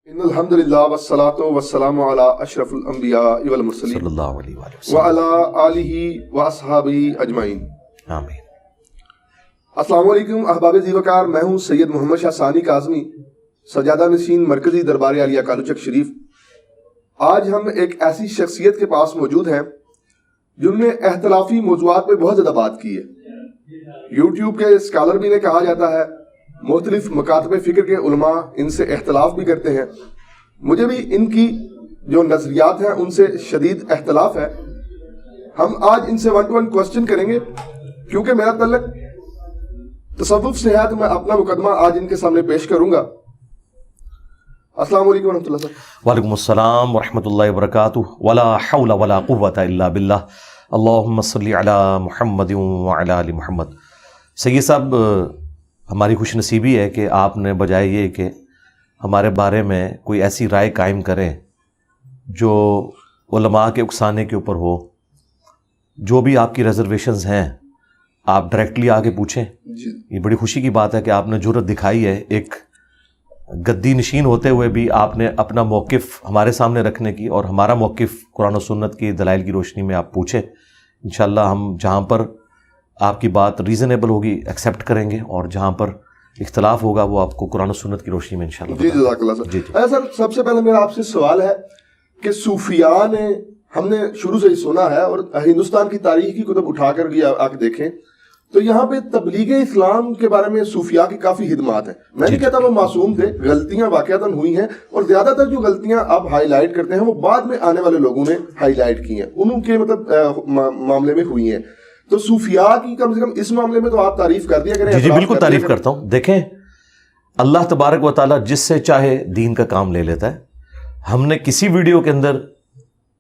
ان الحمدللہ والصلاة والسلام علی اشرف الانبیاء والمرسلین صلی اللہ علیہ وآلہ وسلم وعلی آلہ واصحابہ اجمعین، آمین۔ السلام علیکم احباب زیوکار، میں ہوں سید محمد شاہ ثانی کاظمی، سجادہ نشین مرکزی دربار عالیہ کالوچک شریف۔ آج ہم ایک ایسی شخصیت کے پاس موجود ہیں جن نے اختلافی موضوعات پہ بہت زیادہ بات کی ہے۔ یوٹیوب کے اسکالر بھی انہیں کہا جاتا ہے، مختلف مکاتب فکر کے علماء ان سے اختلاف بھی کرتے ہیں۔ مجھے بھی ان کی جو نظریات ہیں ان سے شدید اختلاف ہے۔ ہم آج ان سے 1 to 1 کوسچن کریں گے، کیونکہ میرا تعلق تصوف سے ہے تو میں اپنا مقدمہ آج ان کے سامنے پیش کروں گا۔ السلام علیکم ورحمۃ اللہ صاحب۔ وعلیکم السلام ورحمۃ اللہ وبرکاتہ۔ ولا حول ولا قوۃ الا باللہ، اللہم صلی علی محمد وعلی آل محمد۔ سید صاحب، ہماری خوش نصیبی ہے کہ آپ نے بجائے یہ کہ ہمارے بارے میں کوئی ایسی رائے قائم کریں جو علماء کے اکسانے کے اوپر ہو، جو بھی آپ کی ریزرویشنز ہیں آپ ڈائریکٹلی آگے پوچھیں۔ یہ بڑی خوشی کی بات ہے کہ آپ نے جرأت دکھائی ہے، ایک گدی نشین ہوتے ہوئے بھی آپ نے اپنا موقف ہمارے سامنے رکھنے کی، اور ہمارا موقف قرآن و سنت کی دلائل کی روشنی میں آپ پوچھیں۔ انشاءاللہ ہم جہاں پر آپ کی بات ریزنیبل ہوگی ایکسیپٹ کریں گے، اور جہاں پر اختلاف ہوگا وہ آپ کو قرآن و سنت کی روشنی میں انشاءاللہ جی جزاک اللہ سر۔ اچھا سر، سب سے پہلے میرا آپ سے سوال ہے کہ صوفیاء نے، ہم نے شروع سے ہی سنا ہے اور ہندوستان کی تاریخ کی کتب اٹھا کر بھی آ کے دیکھیں تو یہاں پہ تبلیغ اسلام کے بارے میں صوفیاء کی کافی خدمات ہیں۔ میں نہیں کہتا وہ معصوم تھے، غلطیاں واقعتاً ہوئی ہیں، اور زیادہ تر جو غلطیاں آپ ہائی لائٹ کرتے ہیں وہ بعد میں آنے والے لوگوں نے ہائی لائٹ کی ہیں، انہوں کے معاملے میں ہوئی ہیں۔ تو صوفیاء کی کم سے کم اس معاملے میں تو آپ تعریف کر دیا کریں۔ جی بالکل تعریف کرتا ہوں۔ دیکھیں، اللہ تبارک و تعالیٰ جس سے چاہے دین کا کام لے لیتا ہے۔ ہم نے کسی ویڈیو کے اندر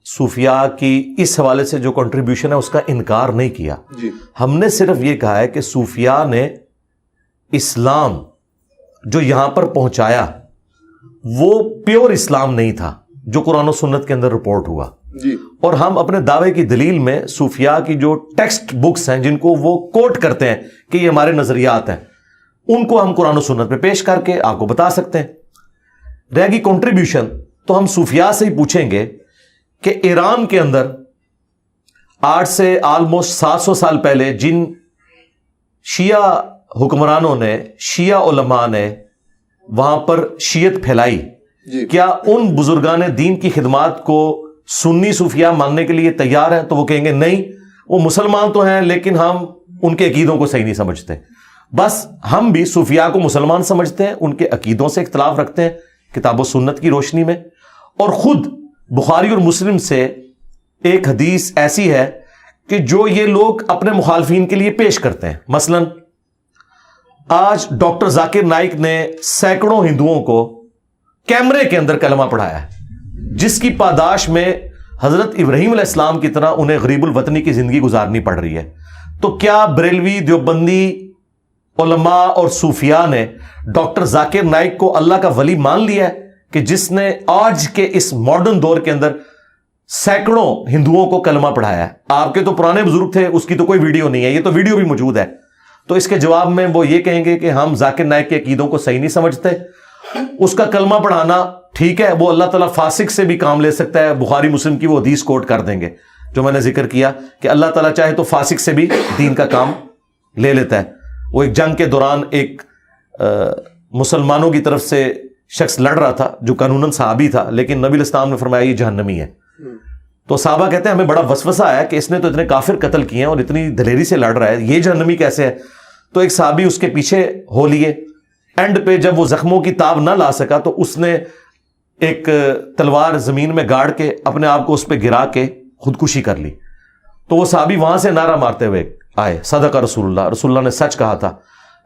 صوفیاء کی اس حوالے سے جو کنٹریبیوشن ہے اس کا انکار نہیں کیا۔ ہم نے صرف یہ کہا ہے کہ صوفیاء نے اسلام جو یہاں پر پہنچایا وہ پیور اسلام نہیں تھا جو قرآن و سنت کے اندر رپورٹ ہوا۔ اور ہم اپنے دعوے کی دلیل میں صوفیاء کی جو ٹیکسٹ بکس ہیں جن کو وہ کوٹ کرتے ہیں کہ یہ ہمارے نظریات ہیں، ان کو ہم قرآن و سنت پہ پیش کر کے آپ کو بتا سکتے ہیں۔ رہ گی کنٹریبیوشن، تو ہم صوفیاء سے ہی پوچھیں گے کہ ایران کے اندر آج سے آلموسٹ 700 سال پہلے جن شیعہ حکمرانوں نے، شیعہ علماء نے وہاں پر شیعت پھیلائی، کیا ان بزرگان دین کی خدمات کو سنی صوفیاء ماننے کے لیے تیار ہیں؟ تو وہ کہیں گے نہیں، وہ مسلمان تو ہیں لیکن ہم ان کے عقیدوں کو صحیح نہیں سمجھتے۔ بس ہم بھی صوفیاء کو مسلمان سمجھتے ہیں، ان کے عقیدوں سے اختلاف رکھتے ہیں کتاب و سنت کی روشنی میں، اور خود بخاری اور مسلم سے ایک حدیث ایسی ہے کہ جو یہ لوگ اپنے مخالفین کے لیے پیش کرتے ہیں۔ مثلا آج ڈاکٹر ذاکر نائک نے سینکڑوں ہندوؤں کو کیمرے کے اندر کلمہ پڑھایا ہے، جس کی پاداش میں حضرت ابراہیم علیہ السلام کی طرح انہیں غریب الوطنی کی زندگی گزارنی پڑ رہی ہے۔ تو کیا بریلوی، دیوبندی علماء اور صوفیاء نے ڈاکٹر ذاکر نائک کو اللہ کا ولی مان لیا ہے کہ جس نے آج کے اس ماڈرن دور کے اندر سینکڑوں ہندوؤں کو کلمہ پڑھایا ہے؟ آپ کے تو پرانے بزرگ تھے، اس کی تو کوئی ویڈیو نہیں ہے، یہ تو ویڈیو بھی موجود ہے۔ تو اس کے جواب میں وہ یہ کہیں گے کہ ہم ذاکر نائک کے عقیدوں کو صحیح نہیں سمجھتے، اس کا کلمہ پڑھانا ٹھیک ہے، وہ اللہ تعالیٰ فاسق سے بھی کام لے سکتا ہے۔ بخاری مسلم کی وہ حدیث کوٹ کر دیں گے جو میں نے ذکر کیا کہ اللہ تعالیٰ چاہے تو فاسق سے بھی دین کا کام لے لیتا ہے۔ وہ ایک جنگ کے دوران ایک مسلمانوں کی طرف سے شخص لڑ رہا تھا جو قانوناً صحابی تھا، لیکن نبی علیہ السلام نے فرمایا یہ جہنمی ہے۔ تو صحابہ کہتے ہیں ہمیں بڑا وسوسہ آیا کہ اس نے تو اتنے کافر قتل کیے ہیں اور اتنی دلیری سے لڑ رہا ہے، یہ جہنمی کیسے ہے؟ تو ایک صحابی اس کے پیچھے ہو لیے، اینڈ پہ جب وہ زخموں کی تاب نہ لا سکا تو اس نے ایک تلوار زمین میں گاڑ کے اپنے آپ کو اس پہ گرا کے خودکشی کر لی۔ تو وہ صحابی وہاں سے نعرہ مارتے ہوئے آئے، صدق رسول اللہ، رسول اللہ نے سچ کہا تھا۔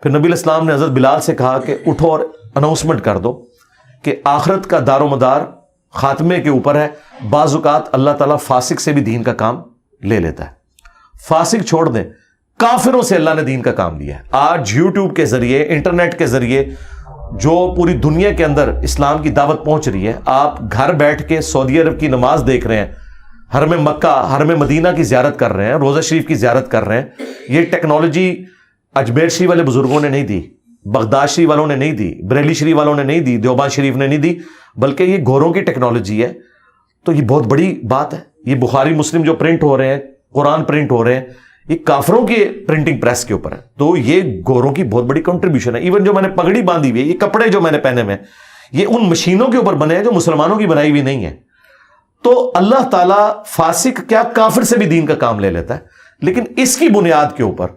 پھر نبی علیہ السلام نے حضرت بلال سے کہا کہ اٹھو اور اناؤنسمنٹ کر دو کہ آخرت کا دار و مدار خاتمے کے اوپر ہے، بعض اوقات اللہ تعالیٰ فاسق سے بھی دین کا کام لے لیتا ہے۔ فاسق چھوڑ دیں، کافروں سے اللہ نے دین کا کام لیا ہے۔ آج یوٹیوب کے ذریعے، انٹرنیٹ کے ذریعے جو پوری دنیا کے اندر اسلام کی دعوت پہنچ رہی ہے، آپ گھر بیٹھ کے سعودی عرب کی نماز دیکھ رہے ہیں، حرم مکہ، حرم مدینہ کی زیارت کر رہے ہیں، روزہ شریف کی زیارت کر رہے ہیں۔ یہ ٹیکنالوجی اجمیر شریف والے بزرگوں نے نہیں دی، بغداد شریف والوں نے نہیں دی، بریلی شریف والوں نے نہیں دی، دیوبند شریف نے نہیں دی، بلکہ یہ گوروں کی ٹیکنالوجی ہے. تو یہ بہت بڑی بات ہے. یہ بخاری مسلم جو پرنٹ ہو رہے ہیں, قرآن پرنٹ ہو رہے ہیں, یہ کافروں کے پرنٹنگ پریس کے اوپر ہے. تو یہ گوروں کی بہت بڑی کنٹریبیوشن ہے. ایون جو میں نے پگڑی باندھی ہوئی ہے, یہ کپڑے جو میں نے پہنے ہوئے ہیں, یہ ان مشینوں کے اوپر بنے ہیں جو مسلمانوں کی بنائی ہوئی نہیں ہے. تو اللہ تعالیٰ فاسق کیا کافر سے بھی دین کا کام لے لیتا ہے, لیکن اس کی بنیاد کے اوپر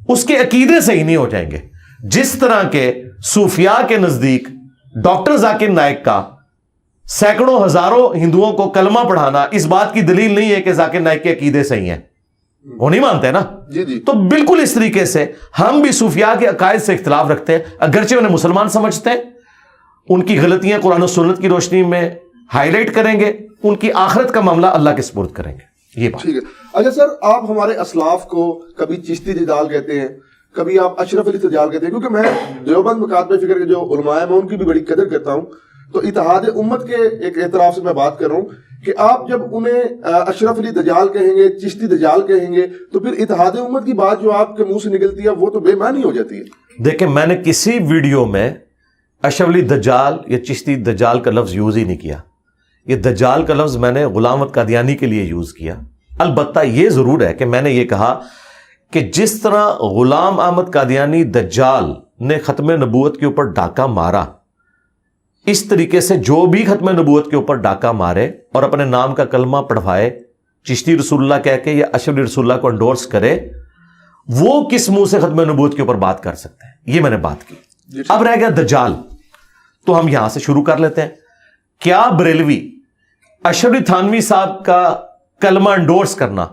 اس کے عقیدے صحیح نہیں ہو جائیں گے. جس طرح کے صوفیاء کے نزدیک ڈاکٹر ذاکر نائک کا سینکڑوں ہزاروں ہندوؤں کو کلمہ پڑھانا اس بات کی دلیل نہیں ہے کہ ذاکر نائک کے عقیدے صحیح ہیں, وہ نہیں مانتے نا. جی. تو بالکل اس طریقے سے ہم بھی صوفیاء کے عقائد سے اختلاف رکھتے ہیں, اگرچہ انہیں مسلمان سمجھتے ہیں. ان کی غلطیاں قرآن و سنت کی روشنی میں ہائی لائٹ کریں گے, ان کی آخرت کا معاملہ اللہ کے سپرد کریں گے. یہ بات ٹھیک ہے. اچھا سر, آپ ہمارے اسلاف کو کبھی چشتی دجال کہتے ہیں, کبھی آپ اشرف علی دجال کہتے ہیں, کیونکہ میں دیوبند مکاتب فکر کے جو علماء ہیں میں ان کی بھی بڑی قدر کرتا ہوں. تو اتحاد امت کے ایک اعتراف سے میں بات کر رہا ہوں کہ آپ جب انہیں اشرف علی دجال کہیں گے, چشتی دجال کہیں گے, تو پھر اتحاد امت کی بات جو آپ کے منہ سے نکلتی ہے وہ تو بے معنی ہو جاتی ہے. دیکھیں, میں نے کسی ویڈیو میں اشرف علی دجال یا چشتی دجال کا لفظ یوز ہی نہیں کیا. یہ دجال کا لفظ میں نے غلام احمد قادیانی کے لیے یوز کیا. البتہ یہ ضرور ہے کہ میں نے یہ کہا کہ جس طرح غلام احمد قادیانی دجال نے ختم نبوت کے اوپر ڈاکہ مارا, اس طریقے سے جو بھی ختم نبوت کے اوپر ڈاکہ مارے اور اپنے نام کا کلمہ پڑھوائے, چشتی رسول اللہ کہہ کے یا اشرف علی رسول اللہ کو انڈورس کرے, وہ کس منہ سے ختم نبوت کے اوپر بات کر سکتے ہیں. یہ میں نے بات کی. اب رہ گیا دجال, تو ہم یہاں سے شروع کر لیتے ہیں. کیا بریلوی اشرف علی تھانوی صاحب کا کلمہ انڈورس کرنا,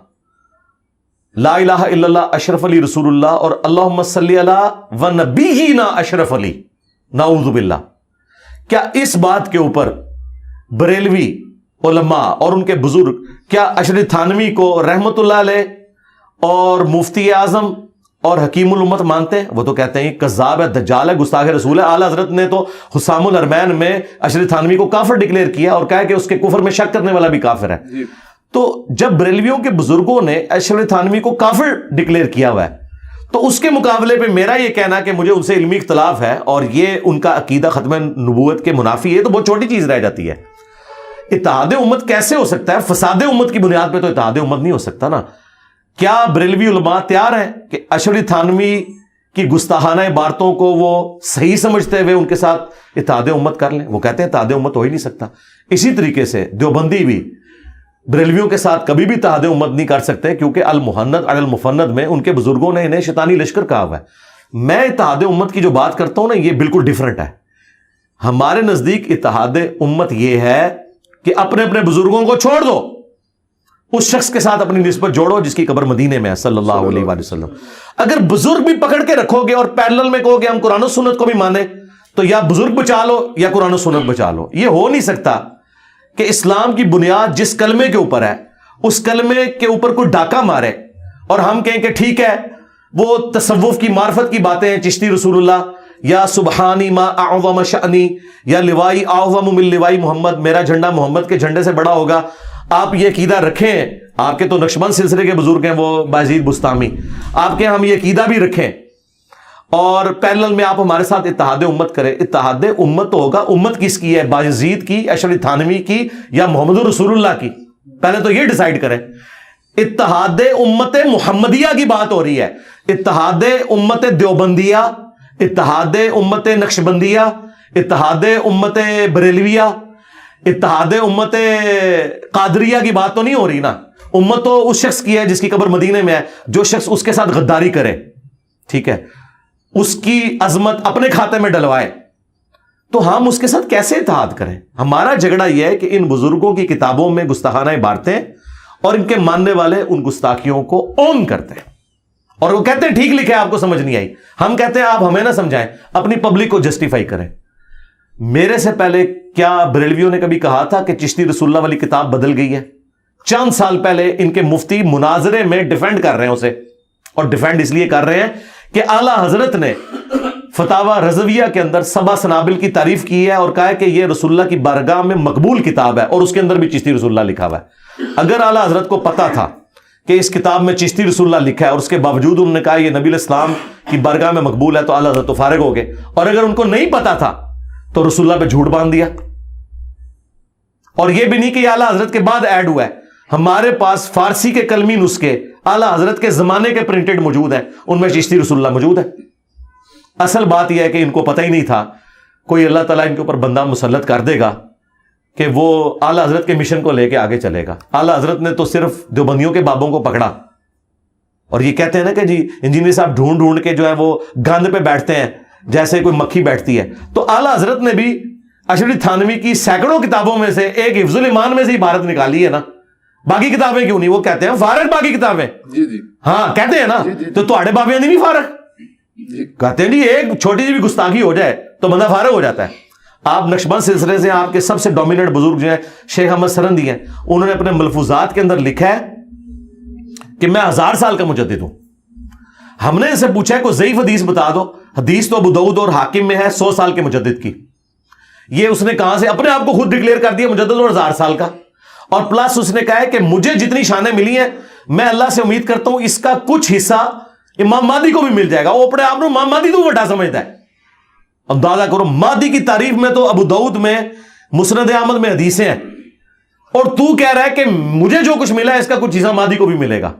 لا الہ الا اللہ اشرف علی رسول اللہ اور اللہم صلی علی و نبینا اشرف علی, نعوذ باللہ, کیا اس بات کے اوپر بریلوی علماء اور ان کے بزرگ کیا اشرف علی تھانوی کو رحمت اللہ علیہ اور مفتی اعظم اور حکیم الامت مانتے ہیں؟ وہ تو کہتے ہیں یہ کذاب ہے, دجال ہے, گستاخ رسول ہے. اعلیٰ حضرت نے تو حسام الحرمین میں اشرف علی تھانوی کو کافر ڈکلیئر کیا اور کہا کہ اس کے کفر میں شک کرنے والا بھی کافر ہے. تو جب بریلویوں کے بزرگوں نے اشرف علی تھانوی کو کافر ڈکلیئر کیا ہوا ہے, تو اس کے مقابلے پہ میرا یہ کہنا کہ مجھے ان سے علمی اختلاف ہے اور یہ ان کا عقیدہ ختم نبوت کے منافی ہے, تو بہت چھوٹی چیز رہ جاتی ہے. اتحاد امت کیسے ہو سکتا ہے؟ فساد امت کی بنیاد پہ تو اتحاد امت نہیں ہو سکتا نا. کیا بریلوی علماء تیار ہیں کہ اشرف علی تھانوی کی گستاخانہ عبارتوں کو وہ صحیح سمجھتے ہوئے ان کے ساتھ اتحاد امت کر لیں؟ وہ کہتے ہیں اتحاد امت ہو ہی نہیں سکتا. اسی طریقے سے دیوبندی بھی بریلویوں کے ساتھ کبھی بھی اتحاد امت نہیں کر سکتے, کیونکہ المحند علی المفند میں ان کے بزرگوں نے انہیں شیطانی لشکر کہا ہوا ہے. میں اتحاد امت کی جو بات کرتا ہوں نا, یہ بالکل ڈیفرنٹ ہے. ہمارے نزدیک اتحاد امت یہ ہے کہ اپنے اپنے بزرگوں کو چھوڑ دو, اس شخص کے ساتھ اپنی نسبت جوڑو جس کی قبر مدینے میں ہے صلی اللہ علیہ وآلہ وسلم. اگر بزرگ بھی پکڑ کے رکھو گے اور پیرلل میں کہو گے ہم قرآن و سنت کو بھی مانے, تو یا بزرگ بچا لو یا قرآن و سنت بچا لو. یہ ہو نہیں سکتا کہ اسلام کی بنیاد جس کلمے کے اوپر ہے اس کلمے کے اوپر کوئی ڈاکہ مارے اور ہم کہیں کہ ٹھیک ہے وہ تصوف کی معرفت کی باتیں ہیں, چشتی رسول اللہ یا سبحانی ما اعظم شأنی یا لوائی اعظم من لوائی محمد, میرا جھنڈا محمد کے جھنڈے سے بڑا ہوگا. آپ یہ عقیدہ رکھیں, آپ کے تو نقشبند سلسلے کے بزرگ ہیں وہ بایزید بستامی, آپ کے ہم یہ عقیدہ بھی رکھیں اور پیرلل میں آپ ہمارے ساتھ اتحاد امت کریں. اتحاد امت تو ہوگا, امت کس کی ہے؟ بایزید کی, اشرف علی تھانوی کی یا محمد رسول اللہ کی؟ پہلے تو یہ ڈیسائیڈ کریں. اتحاد امت محمدیہ کی بات ہو رہی ہے, اتحاد امت دیوبندیہ, اتحاد امت نقشبندیہ, اتحاد امت بریلویہ, اتحاد امت قادریہ کی بات تو نہیں ہو رہی نا. امت تو اس شخص کی ہے جس کی قبر مدینے میں ہے, جو شخص اس کے ساتھ غداری کرے, ٹھیک ہے, اس کی عظمت اپنے کھاتے میں ڈلوائے, تو ہم اس کے ساتھ کیسے اتحاد کریں؟ ہمارا جھگڑا یہ ہے کہ ان بزرگوں کی کتابوں میں گستاخانہ عبارتیں اور ان کے ماننے والے ان گستاخیوں کو اون کرتے ہیں اور وہ کہتے ہیں ٹھیک لکھا ہے, آپ کو سمجھ نہیں آئی. ہم کہتے ہیں آپ ہمیں نہ سمجھائیں, اپنی پبلک کو جسٹیفائی کریں. میرے سے پہلے کیا بریلویوں نے کبھی کہا تھا کہ چشتی رسول اللہ والی کتاب بدل گئی ہے؟ چند سال پہلے ان کے مفتی مناظرے میں ڈیفینڈ کر رہے ہیں اسے, اور ڈیفینڈ اس لیے کر رہے ہیں کہ اعلیٰ حضرت نے فتاوی رضویہ کے اندر سبع سنابل کی تعریف کی ہے اور کہا ہے کہ یہ رسول اللہ کی بارگاہ میں مقبول کتاب ہے, اور اس کے اندر بھی چشتی رسول اللہ لکھا ہوا ہے. اگر اعلیٰ حضرت کو پتا تھا کہ اس کتاب میں چشتی رسول اللہ لکھا ہے اور اس کے باوجود انہوں نے کہا یہ نبی الاسلام کی بارگاہ میں مقبول ہے, تو اعلیٰ حضرت تو فارغ ہو گئے. اور اگر ان کو نہیں پتا تھا تو رسول اللہ پہ جھوٹ باندھ دیا. اور یہ بھی نہیں کہ یہ اعلیٰ حضرت کے بعد ایڈ ہوا ہے. ہمارے پاس فارسی کے کلمی نسخے اعلیٰ حضرت کے زمانے کے پرنٹڈ موجود ہیں, ان میں چشتی رسول اللہ موجود ہے. اصل بات یہ ہے کہ ان کو پتہ ہی نہیں تھا. کوئی اللہ تعالیٰ ان کے اوپر بندہ مسلط کر دے گا کہ وہ اعلیٰ حضرت کے مشن کو لے کے آگے چلے گا. اعلیٰ حضرت نے تو صرف دیوبندیوں کے بابوں کو پکڑا, اور یہ کہتے ہیں نا کہ جی انجینئر صاحب ڈھونڈ ڈھونڈ کے جو ہے وہ گند پہ بیٹھتے ہیں جیسے کوئی مکھی بیٹھتی ہے. تو اعلیٰ حضرت نے بھی اشرف تھانوی کی سینکڑوں کتابوں میں سے ایک حفظ الایمان میں سے عبارت نکالی ہے نا. باقی کتابیں کیوں نہیں؟ وہ کہتے ہیں فارغ باقی کتابیں. جی جی ہاں کہتے ہیں نا. تو تھوڑے بابے نہیں فارغ کہتے ہیں جی ایک چھوٹی سی بھی گستاخی ہو جائے تو بندہ فارغ ہو جاتا ہے. آپ نقشبند سلسلے سے آپ کے سب سے ڈومیننٹ بزرگ جو ہیں شیخ احمد سرندی ہیں, انہوں نے اپنے ملفوظات کے اندر لکھا ہے کہ میں 1000 سال کا مجدد ہوں. ہم نے ان سے پوچھا ہے کوئی ضعیف حدیث بتا دو. حدیث تو ابو داؤد اور حاکم میں ہے 100 سال کے مجدد کی. یہ اس نے کہاں سے اپنے آپ کو خود ڈکلیئر کر دیا مجدد اور 1000 سال کا. اور پلس اس نے کہا ہے کہ مجھے جتنی شانیں ملی ہیں میں اللہ سے امید کرتا ہوں اس کا کچھ حصہ امام مہدی کو بھی مل جائے گا. وہ اپنے آپ کو امام مہدی تو بڑا سمجھتا ہے. اندازہ کرو, مہدی کی تعریف میں تو ابو داؤد میں مسند احمد میں حدیثیں ہیں, اور تو کہہ رہا ہے کہ مجھے جو کچھ ملا ہے اس کا کچھ حصہ مہدی کو بھی ملے گا.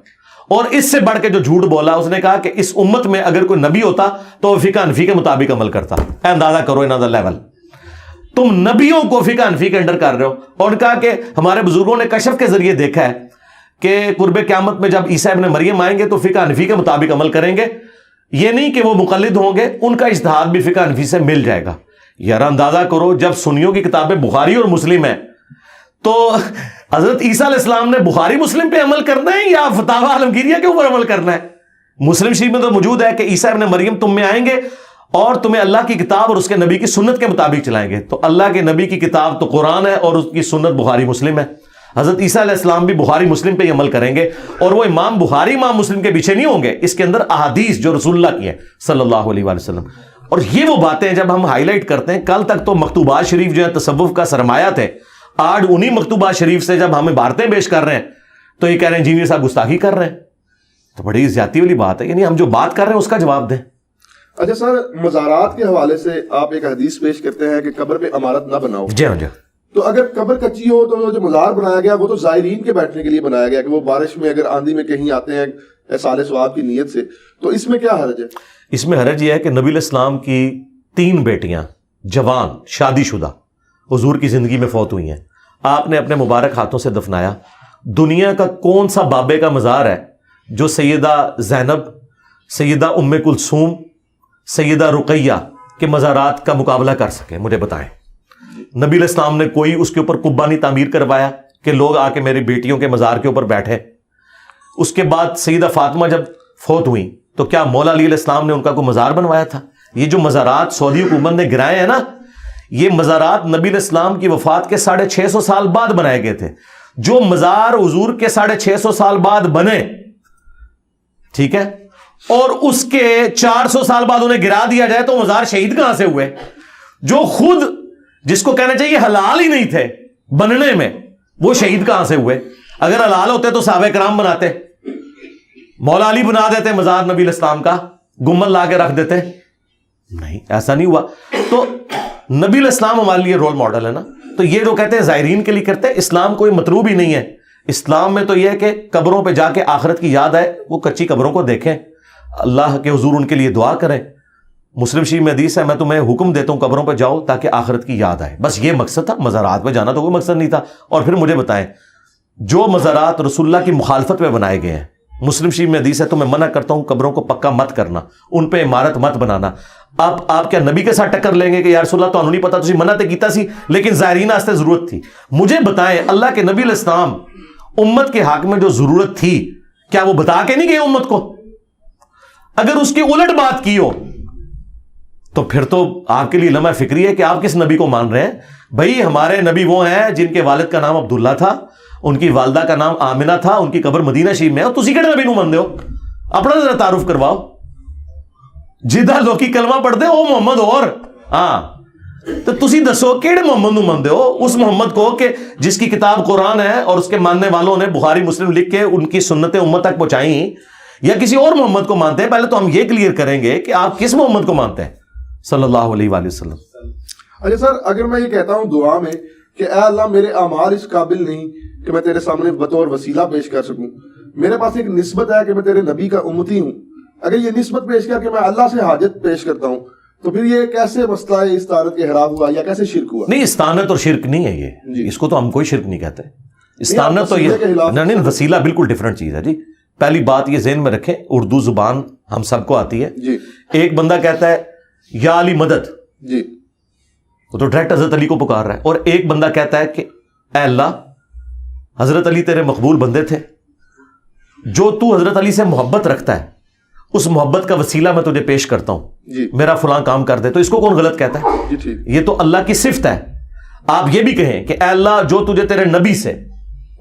اور اس سے بڑھ کے جو جھوٹ بولا, اس نے کہا کہ اس امت میں اگر کوئی نبی ہوتا تو وہ فقہ حنفی کے مطابق عمل کرتا. اندازہ کرو انہاں دا لیول. تم نبیوں کو فقہ حنفی کے انڈر کر رہے ہو. اور کہا کہ ہمارے بزرگوں نے کشف کے ذریعے دیکھا ہے کہ قرب قیامت میں جب عیسیٰ ابن مریم آئیں گے تو فقہ حنفی کے مطابق عمل کریں گے. یہ نہیں کہ وہ مقلد ہوں گے, ان کا اجتہاد بھی فقہ حنفی سے مل جائے گا. یار اندازہ کرو, جب سنیوں کی کتابیں بخاری اور مسلم ہیں تو حضرت عیسیٰ علیہ السلام نے بخاری مسلم پہ عمل کرنا ہے یا فتاوی عالمگیریہ کے اوپر عمل کرنا ہے؟ مسلم شریف میں تو موجود ہے کہ عیسیٰ ابن مریم تم میں آئیں گے اور تمہیں اللہ کی کتاب اور اس کے نبی کی سنت کے مطابق چلائیں گے. تو اللہ کے نبی کی کتاب تو قرآن ہے اور اس کی سنت بخاری مسلم ہے. حضرت عیسیٰ علیہ السلام بھی بخاری مسلم پہ ہی عمل کریں گے, اور وہ امام بخاری امام مسلم کے پیچھے نہیں ہوں گے. اس کے اندر احادیث جو رسول اللہ کی ہیں صلی اللہ علیہ وآلہ وسلم. اور یہ وہ باتیں جب ہم ہائی لائٹ کرتے ہیں, کل تک تو مکتوبات شریف جو ہے تصوف کا سرمایہ تھے, آج انہی مکتوبات شریف سے جب ہم عبارتیں پیش کر رہے ہیں تو یہ کہہ رہے ہیں انجینئر صاحب گستاخی کر رہے ہیں. تو بڑی زیادتی والی بات ہے. یعنی ہم جو بات کر رہے ہیں اس کا جواب دیں. اچھا سر, مزارات کے حوالے سے آپ ایک حدیث پیش کرتے ہیں کہ قبر پہ عمارت نہ بناؤ. جی ہاں جی. تو اگر قبر کچی ہو تو جو مزار بنایا گیا وہ تو زائرین کے بیٹھنے کے لیے بنایا گیا, کہ وہ بارش میں اگر آندھی میں کہیں آتے ہیں احصال ثواب کی نیت سے, تو اس میں کیا حرج ہے؟ اس میں حرج یہ ہے کہ نبی علیہ السلام کی 3 بیٹیاں جوان شادی شدہ حضور کی زندگی میں فوت ہوئی ہیں. آپ نے اپنے مبارک ہاتھوں سے دفنایا. دنیا کا کون سا بابے کا مزار ہے جو سیدہ زینب, سیدہ ام کلثوم, سیدہ رقیہ کے مزارات کا مقابلہ کر سکے؟ مجھے بتائیں. نبی علیہ السلام نے کوئی اس کے اوپر قبہ نہیں تعمیر کروایا کہ لوگ آ کے میری بیٹیوں کے مزار کے اوپر بیٹھے. اس کے بعد سیدہ فاطمہ جب فوت ہوئی تو کیا مولا علی علیہ السلام نے ان کا کوئی مزار بنوایا تھا؟ یہ جو مزارات سعودی حکومت نے گرائے ہیں نا, یہ مزارات نبی علیہ السلام کی وفات کے 650 سال بعد بنائے گئے تھے. جو مزار حضور کے 650 سال بعد بنے, ٹھیک ہے, اور اس کے 400 سال بعد انہیں گرا دیا جائے تو مزار شہید کہاں سے ہوئے؟ جو خود جس کو کہنا چاہیے حلال ہی نہیں تھے بننے میں, وہ شہید کہاں سے ہوئے؟ اگر حلال ہوتے تو صحابہ کرام بناتے, مولا علی بنا دیتے مزار نبی علیہ السلام کا, گنبد لا کے رکھ دیتے. نہیں, ایسا نہیں ہوا. تو نبی علیہ السلام ہمارے لیے رول ماڈل ہے نا. تو یہ جو کہتے ہیں زائرین کے لیے کرتے ہیں, اسلام کوئی مطلوب ہی نہیں ہے. اسلام میں تو یہ ہے کہ قبروں پہ جا کے آخرت کی یاد آئے, وہ کچی قبروں کو دیکھیں, اللہ کے حضور ان کے لیے دعا کریں. مسلم شریف میں حدیث ہے, میں تمہیں حکم دیتا ہوں قبروں پہ جاؤ تاکہ آخرت کی یاد آئے. بس یہ مقصد تھا. مزارات پہ جانا تو کوئی مقصد نہیں تھا. اور پھر مجھے بتائیں, جو مزارات رسول اللہ کی مخالفت میں بنائے گئے ہیں, مسلم شریف میں حدیث ہے تو میں منع کرتا ہوں قبروں کو پکا مت کرنا, ان پہ عمارت مت بنانا. آپ کیا نبی کے ساتھ ٹکر لیں گے کہ یا رسول اللہ تو نہیں پتا, تسی منع تے کیتا سی لیکن زائرین واسطے ضرورت تھی. مجھے بتائیں, اللہ کے نبی علیہ السلام امت کے حق میں جو ضرورت تھی کیا وہ بتا کے نہیں گئے امت کو؟ اگر اس کی الٹ بات کی ہو تو پھر تو آپ کے لیے لمحہ فکری ہے کہ آپ کس نبی کو مان رہے ہیں. بھائی ہمارے نبی وہ ہیں جن کے والد کا نام عبداللہ تھا, ان کی والدہ کا نام آمنہ تھا, ان کی قبر مدینہ شریف میں ہے, اور تسی کہڑے نبی نو مانتے ہو؟ اپنا ذرا تعارف کرواؤ. جدھر لوکی کلمہ پڑھتے او محمد اور ہاں, تو تسی دسو کیڑے محمد نو مانتے ہو؟ اس محمد کو کہ جس کی کتاب قرآن ہے اور اس کے ماننے والوں نے بخاری مسلم لکھ کے ان کی سنتیں امت تک پہنچائیں, یا کسی اور محمد کو مانتے ہیں؟ پہلے تو ہم یہ کلیئر کریں گے کہ آپ کس محمد کو مانتے ہیں صلی اللہ علیہ وآلہ وسلم. اچھا سر, اگر میں یہ کہتا ہوں دعا میں کہ اے اللہ میرے اعمال اس قابل نہیں کہ میں تیرے سامنے بطور وسیلہ پیش کر سکوں، میرے پاس ایک نسبت ہے کہ میں تیرے نبی کا امتی ہوں، اگر یہ نسبت پیش کر کے میں اللہ سے حاجت پیش کرتا ہوں تو پھر یہ کیسے مسئلہ استعانت کے حرام ہوا یا کیسے شرک ہوا؟ نہیں، استعانت اور شرک نہیں ہے یہ، اس کو تو ہم کوئی شرک نہیں کہتے. استعانت تو یہ نہیں، وسیلہ بالکل ڈیفرنٹ چیز ہے جی. پہلی بات یہ ذہن میں رکھیں، اردو زبان ہم سب کو آتی ہے جی. ایک بندہ کہتا ہے یا علی مدد، جی وہ تو ڈائریکٹ حضرت علی کو پکار رہا ہے. اور ایک بندہ کہتا ہے کہ اے اللہ حضرت علی تیرے مقبول بندے تھے، جو تو حضرت علی سے محبت رکھتا ہے اس محبت کا وسیلہ میں تجھے پیش کرتا ہوں جی. میرا فلاں کام کر دے. تو اس کو کون غلط کہتا ہے؟ جی ٹھیک. یہ تو اللہ کی صفت ہے. آپ یہ بھی کہیں کہ اے اللہ جو تجھے تیرے نبی سے،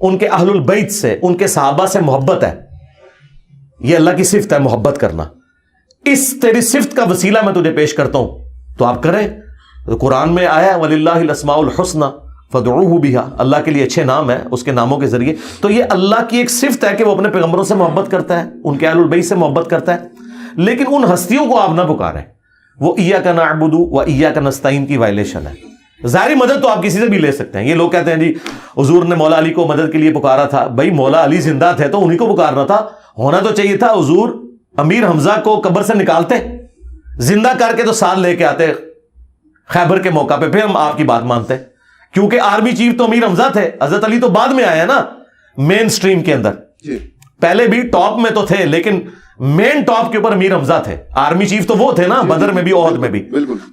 ان کے اہل البیت سے، ان کے صحابہ سے محبت ہے، یہ اللہ کی صفت ہے محبت کرنا، اس تیری صفت کا وسیلہ میں تجھے پیش کرتا ہوں تو آپ کریں. قرآن میں آیا وَلِلَّهِ الْأَسْمَاءُ الْحُسْنَى فَادْعُوهُ بِهَا، اللہ کے لیے اچھے نام ہیں، اس کے ناموں کے ذریعے. تو یہ اللہ کی ایک صفت ہے کہ وہ اپنے پیغمبروں سے محبت کرتا ہے، ان کے اہل البیت سے محبت کرتا ہے. لیکن ان ہستیوں کو آپ نہ پکاریں، وہ ایاک نعبد و ایاک نستعین کی وائلیشن ہے. ظاہری مدد تو آپ کسی سے بھی لے سکتے ہیں. یہ لوگ کہتے ہیں جی حضور نے مولا علی کو مدد کے لیے پکارا تھا. بھائی مولا علی زندہ تھے تو انہی کو پکارنا تھا. ہونا تو چاہیے تھا حضور امیر حمزہ کو قبر سے نکالتے، زندہ کر کے تو ساتھ لے کے آتے خیبر کے موقع پہ، پھر ہم آپ کی بات مانتے. کیونکہ آرمی چیف تو امیر حمزہ تھے، حضرت علی تو بعد میں آیا نا مین سٹریم کے اندر. پہلے بھی ٹاپ میں تو تھے لیکن مین ٹاپ کے اوپر امیر حمزہ تھے. آرمی چیف تو وہ تھے نا بدر میں بھی احد میں بھی.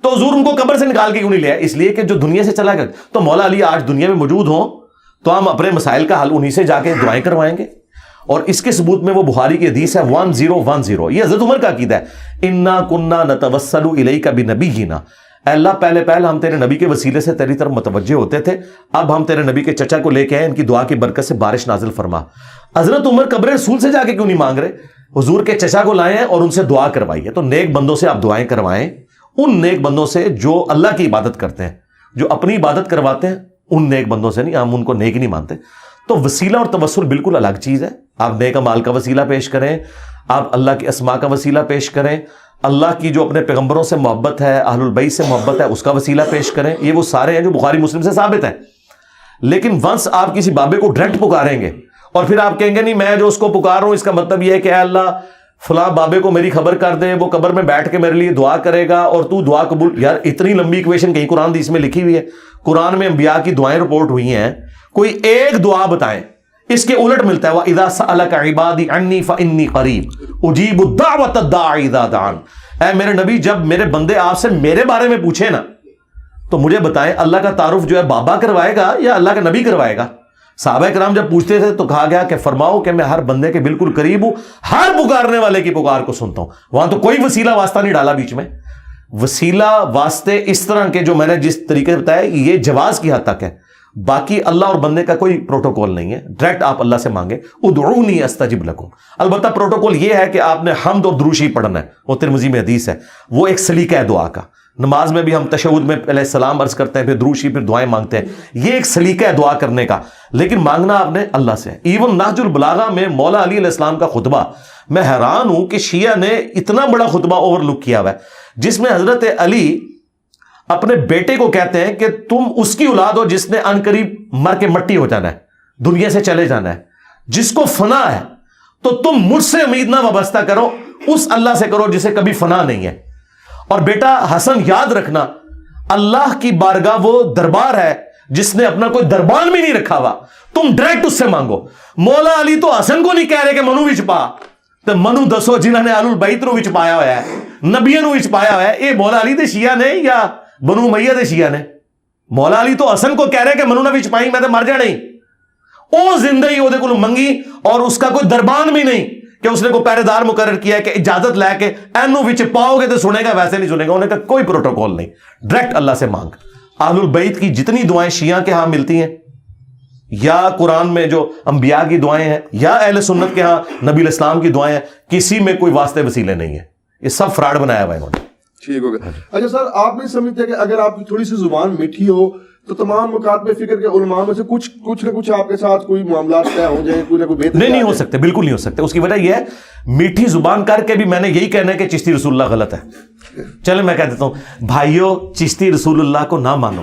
تو حضور ان کو قبر سے نکال کے کیوں نہیں لیا؟ اس لیے کہ جو دنیا سے چلا گیا. تو مولا علی آج دنیا میں موجود ہوں تو ہم اپنے مسائل کا حل انہی سے جا کے دعائیں کروائیں گے. اور اس کے ثبوت میں وہ بخاری کی حدیث ہے 1010، یہ حضرت عمر کا عقیدہ ہے. انا کننا نتوسل الیک بنبینا، اے اللہ پہلے ہم تیرے نبی کے وسیلے سے تیری طرف متوجہ ہوتے تھے، اب ہم تیرے نبی کے چچا کو لے کے آئے، ان کی دعا کی برکت سے بارش نازل فرما. حضرت عمر قبر رسول سے جا کے کیوں نہیں مانگ رہے؟ حضور کے چچا کو لائے ہیں اور ان سے دعا کروائیے. تو نیک بندوں سے آپ دعائیں کروائیں، ان نیک بندوں سے جو اللہ کی عبادت کرتے ہیں، جو اپنی عبادت کرواتے ہیں، ان نیک بندوں سے نہیں. ہم ان کو نیک نہیں مانتے. تو وسیلہ اور توسل بالکل الگ چیز ہے. آپ نیک اعمال کا وسیلہ پیش کریں، آپ اللہ کے اسماء کا وسیلہ پیش کریں، اللہ کی جو اپنے پیغمبروں سے محبت ہے، اہل البیت سے محبت ہے، اس کا وسیلہ پیش کریں. یہ وہ سارے ہیں جو بخاری مسلم سے ثابت ہیں. لیکن ونس آپ کسی بابے کو ڈائریکٹ پکاریں گے اور پھر آپ کہیں گے نہیں میں جو اس کو پکار رہا ہوں اس کا مطلب یہ ہے کہ اے اللہ فلاں بابے کو میری خبر کر دے، وہ قبر میں بیٹھ کے میرے لیے دعا کرے گا اور تو دعا قبول. یار اتنی لمبی ایکویشن کہیں قرآن حدیث میں لکھی ہوئی ہے. قرآن میں انبیاء کی دعائیں رپورٹ ہوئی ہیں، کوئی ایک دعا بتائیں. اس کے الٹ ملتا ہے وَإِذَا سَأَلَكَ عِبَادِي عَنِّي فَإِنِّي قَرِيبٌ أُجِيبُ الدَّعْوَةَ الدَّاعِ إِذَا دَعَانِ. اے میرے نبی جب میرے بندے آپ سے میرے بارے میں پوچھیں نا تو مجھے بتائیں اللہ کا تعارف جو ہے بابا کروائے گا یا اللہ کا نبی کروائے گا؟ صحابہ کرام جب پوچھتے تھے تو کہا گیا کہ فرماؤ کہ میں ہر بندے کے بالکل قریب ہوں، ہر پکارنے والے کی پکار کو سنتا ہوں. وہاں تو کوئی وسیلہ واسطہ نہیں ڈالا بیچ میں. وسیلہ واسطے اس طرح کے جو میں نے جس طریقے سے بتایا یہ جواز کی حد تک ہے، باقی اللہ اور بندے کا کوئی پروٹوکول نہیں ہے. ڈائریکٹ آپ اللہ سے مانگے ادعونی استجب لکم. البتہ پروٹوکول یہ ہے کہ آپ نے حمد اور دروشی پڑھنا ہے، وہ ترمذی میں حدیث ہے، وہ ایک سلیقہ ہے دعا کا. نماز میں بھی ہم تشہد میں پہلے سلام عرض کرتے ہیں، پھر دروشی، پھر دعائیں مانگتے ہیں. یہ ایک سلیقہ ہے دعا کرنے کا، لیکن مانگنا آپ نے اللہ سے. ایون نہج البلاغہ میں مولا علی علیہ السلام کا خطبہ، میں حیران ہوں کہ شیعہ نے اتنا بڑا خطبہ اوور لک کیا ہوا ہے جس میں حضرت علی اپنے بیٹے کو کہتے ہیں کہ تم اس کی اولاد ہو جس نے ان قریب مر کے مٹی ہو جانا ہے، دنیا سے چلے جانا ہے، جس کو فنا ہے تو تم مجھ سے امید نہ وابستہ کرو، اس اللہ سے کرو جسے کبھی فنا نہیں ہے. اور بیٹا حسن یاد رکھنا اللہ کی بارگاہ وہ دربار ہے جس نے اپنا کوئی دربان بھی نہیں رکھا ہوا، تم ڈائریکٹ اس سے مانگو. مولا علی تو حسن کو نہیں کہہ رہے کہ منو وچ پا، تو منو دسو جنہوں نے اہل البیت نو وچ پایا ہوا ہے، نبیوں نو وچ پایا ہوا ہے. اے مولا علی دے شیعہ نے یا بنو امیہ دے شیعہ نے؟ مولا علی تو حسن کو کہہ رہے کہ منو نہ وچ پائی میں تو مر جانا ہی. او زندہ ہی وہ دے کول منگی اور اس کا کوئی دربان بھی نہیں کہ اس نے کوئی پہرے دار مقرر کیا ہے کہ اجازت لے کے اینو وچ پاؤ گے تو سنے گا، ویسے نہیں سنے گا. انہوں نے کہا کوئی پروٹوکول نہیں، ڈائریکٹ اللہ سے مانگ. اہل البیت کی جتنی دعائیں شیعہ کے ہاں ملتی ہیں یا قرآن میں جو انبیاء کی دعائیں ہیں یا اہل سنت کے ہاں نبی الاسلام کی دعائیں ہیں، کسی میں کوئی واسطے وسیلے نہیں ہیں. یہ سب فراڈ بنایا ہوا ہے انہوں نے. ٹھیک ہو گیا. اچھا سر، آپ نہیں سمجھتے کہ اگر آپ کی تھوڑی سی زبان میٹھی ہو تو تمام مکاتب فکر کے علماء میں سے کچھ نہ کچھ آپ کے ساتھ کوئی معاملات طے ہو جائیں، کوئی نہ کوئی بہتر؟ نہیں ہو سکتے، بالکل نہیں ہو سکتے. اس کی وجہ یہ ہے میٹھی زبان کر کے بھی میں نے یہی کہنا ہے کہ چشتی رسول اللہ غلط ہے. چلے میں کہہ دیتا ہوں بھائیو، چشتی رسول اللہ کو نہ مانو،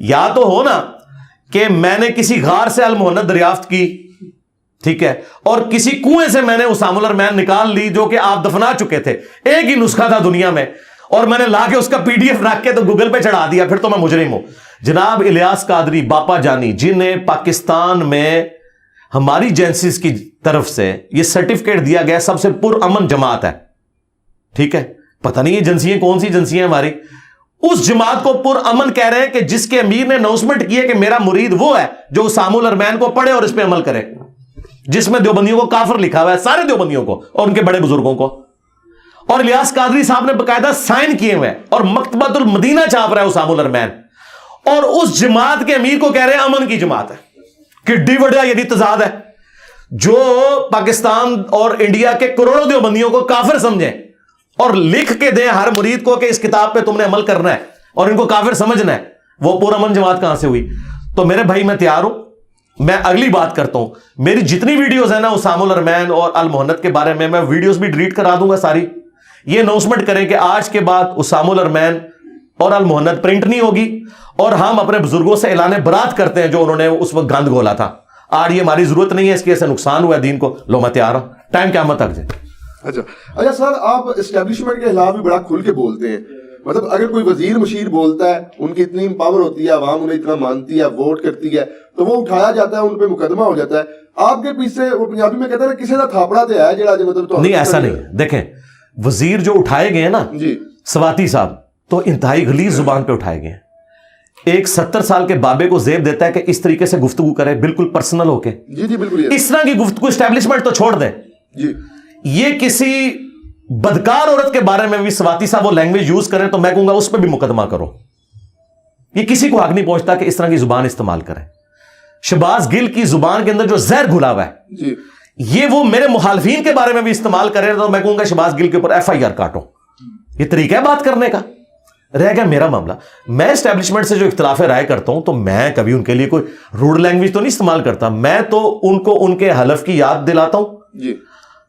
یا تو ہو نا کہ میں نے کسی غار سے المہند دریافت کی, ٹھیک ہے, اور کسی کنویں سے میں نے اسامہ الارمین نکال لی جو کہ آپ دفنا چکے تھے, ایک ہی نسخہ تھا دنیا میں, اور میں نے لا کے اس کا پی ڈی ایف رکھ کے تو گوگل پہ چڑھا دیا, پھر تو میں مجرم ہوں. جناب الیاس قادری باپا جانی, جنہیں پاکستان میں ہماری ایجنسیز کی طرف سے یہ سرٹیفکیٹ دیا گیا سب سے پرامن جماعت ہے, ٹھیک ہے, پتہ نہیں ایجنسیاں کون سی ایجنسیاں ہماری, اس جماعت کو پرامن کہہ رہے ہیں کہ جس کے امیر نے اناؤنسمنٹ کی ہے کہ میرا مرید وہ ہے جو اسامہ الارمین کو پڑھے اور اس پہ عمل کرے, جس میں دیوبندیوں کو کافر لکھا ہوا ہے, سارے دیوبندیوں کو اور ان کے بڑے بزرگوں کو, اور الیاس قادری صاحب نے باقاعدہ سائن کیے ہوئے, اور مکتبۃ المدینہ چھاپ رہا ہے اسامہ الارمین, اور اس جماعت کے امیر کو کہہ رہے ہیں امن کی جماعت ہے. کڈی وڈیا یہ تضاد ہے, جو پاکستان اور انڈیا کے کروڑوں دیوبندیوں کو کافر سمجھیں اور لکھ کے دیں ہر مرید کو کہ اس کتاب پہ تم نے عمل کرنا ہے اور ان کو کافر سمجھنا ہے, وہ پرامن جماعت کہاں سے ہوئی؟ تو میرے بھائی میں تیار ہوں, میں اگلی بات کرتا ہوں, میری جتنی ویڈیوز ہیں نا اسامہ الارمین اور المہند کے بارے میں ویڈیوز بھی ڈیلیٹ کرا دوں گا ساری. یہ اناؤنسمنٹ کریں کہ آج کے بعد اسامہ الارمین اور المہند پرنٹ نہیں ہوگی, اور ہم اپنے بزرگوں سے اعلان برات کرتے ہیں جو انہوں نے اس وقت گند گھولا تھا. آج یہ ہماری ضرورت نہیں ہے, اس کی ایسے نقصان ہوا ہے دین کو. لو میں تیار ہوں, ٹائم قیامت تک جائے. اچھا سر, آپ اسٹیبلشمنٹ کے خلاف بھی بڑا کھل کے بولتے ہیں, مطلب اگر کوئی وزیر مشیر بولتا ہے, ان کی اتنی پاور ہوتی ہے, عوام انہیں اتنا مانتی ہے, ووٹ کرتی ہے, تو وہ اٹھایا جاتا ہے, ان پہ مقدمہ ہو جاتا ہے. آپ کے پیچھے وہ پنجابی میں کہتے ہیں کسی کا تھاپڑا تے ہے جڑا مطلب نہیں, ایسا نہیں. دیکھیں وزیر جو اٹھائے گئے ہیں نا جی سواتی صاحب, تو انتہائی غلیظ زبان پہ اٹھائے گئے ہیں. ایک 70 سال کے بابے کو زیب دیتا ہے کہ اس طریقے سے گفتگو کرے, بالکل پرسنل ہو کے. جی جی بالکل, اس طرح کی گفتگو اسٹیبلشمنٹ تو چھوڑ دیں. جی یہ کسی بدکار عورت کے بارے میں بھی سواتی صاحب وہ لینگویج یوز کریں تو میں کہوں گا اس پہ بھی مقدمہ کرو. یہ کسی کو حق نہیں پہنچتا کہ اس طرح کی زبان استعمال کریں. شہباز گل کی زبان کے اندر جو زہر گھلا ہوا ہے جی, یہ وہ میرے مخالفین کے بارے میں بھی استعمال کرے تو میں کہوں گا شہباز گل کے اوپر FIR کاٹو. یہ طریقہ ہے بات کرنے کا. رہ گیا میرا معاملہ, میں اسٹیبلشمنٹ سے جو اختلاف رائے کرتا ہوں تو میں کبھی ان کے لیے کوئی روڈ لینگویج تو نہیں استعمال کرتا. میں تو ان کو ان کے حلف کی یاد دلاتا ہوں جی